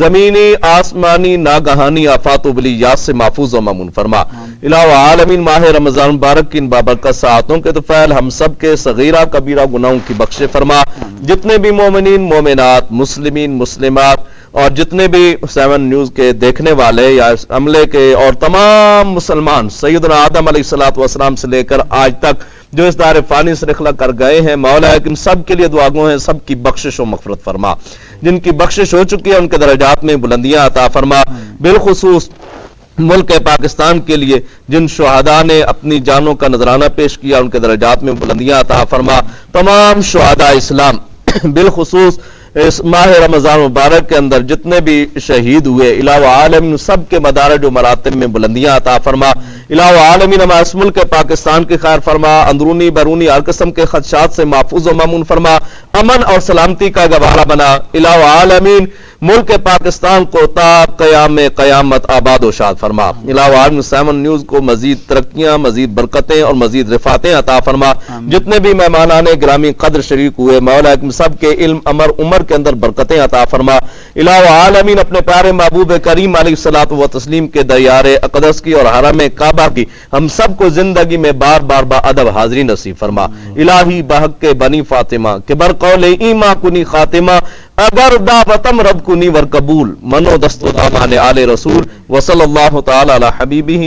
زمینی آسمانی ناگہانی آفات و بلیات سے محفوظ و مامون فرما۔ الہ عالمین ماہ رمضان مبارک کی ان بابرکت ساعتوں کے طفیل ہم سب کے صغیرہ کبیرہ گناہوں کی بخش فرما۔ جتنے بھی مومنین مومنات، مسلمین مسلمات اور جتنے بھی 7 نیوز کے دیکھنے والے یا اس عملے کے اور تمام مسلمان سیدنا آدم علیہ الصلوۃ والسلام سے لے کر آج تک جو اس دار فانی سے رخلا کر گئے ہیں، مولا ان سب کے لیے دعا گو ہیں، سب کی بخشش و مغفرت فرما۔ جن کی بخشش ہو چکی ہے ان کے درجات میں بلندیاں عطا فرما۔ بالخصوص ملک پاکستان کے لیے جن شہداء نے اپنی جانوں کا نذرانہ پیش کیا ان کے درجات میں بلندیاں عطا فرما۔ تمام شہداء اسلام بالخصوص اس ماہ رمضان مبارک کے اندر جتنے بھی شہید ہوئے، الہ عالمین سب کے مدارج و مراتب میں بلندیاں عطا فرما۔ الہ عالمین ہمارے اس ملک پاکستان کی خیر فرما، اندرونی بیرونی ہر قسم کے خدشات سے محفوظ و مامون فرما، امن اور سلامتی کا گواہرہ بنا۔ الہ عالمین ملک پاکستان کو تا قیام قیامت آباد و شاد فرما۔ الہ عالمین 7 نیوز کو مزید ترقیاں، مزید برکتیں اور مزید رفعتیں عطا فرما۔ جتنے بھی مہمانان گرامی قدر شریک ہوئے، مولا سب کے علم عمر کے اندر برکتیں عطا فرما۔ الہ عالمین اپنے پیارے محبوب کریم علیہ الصلوۃ والتسلیم کے دیار اقدس کی اور حرم کعبہ کی ہم سب کو زندگی میں بار بار با ادب حاضری نصیب فرما۔ الہی بحق کے بنی فاطمہ کہ بر قول ایما کنی خاتمہ، اگر دعوتم رب کنی ور قبول، منو دست و دامان آل رسول، وصلی اللہ تعالی علی حبیبہ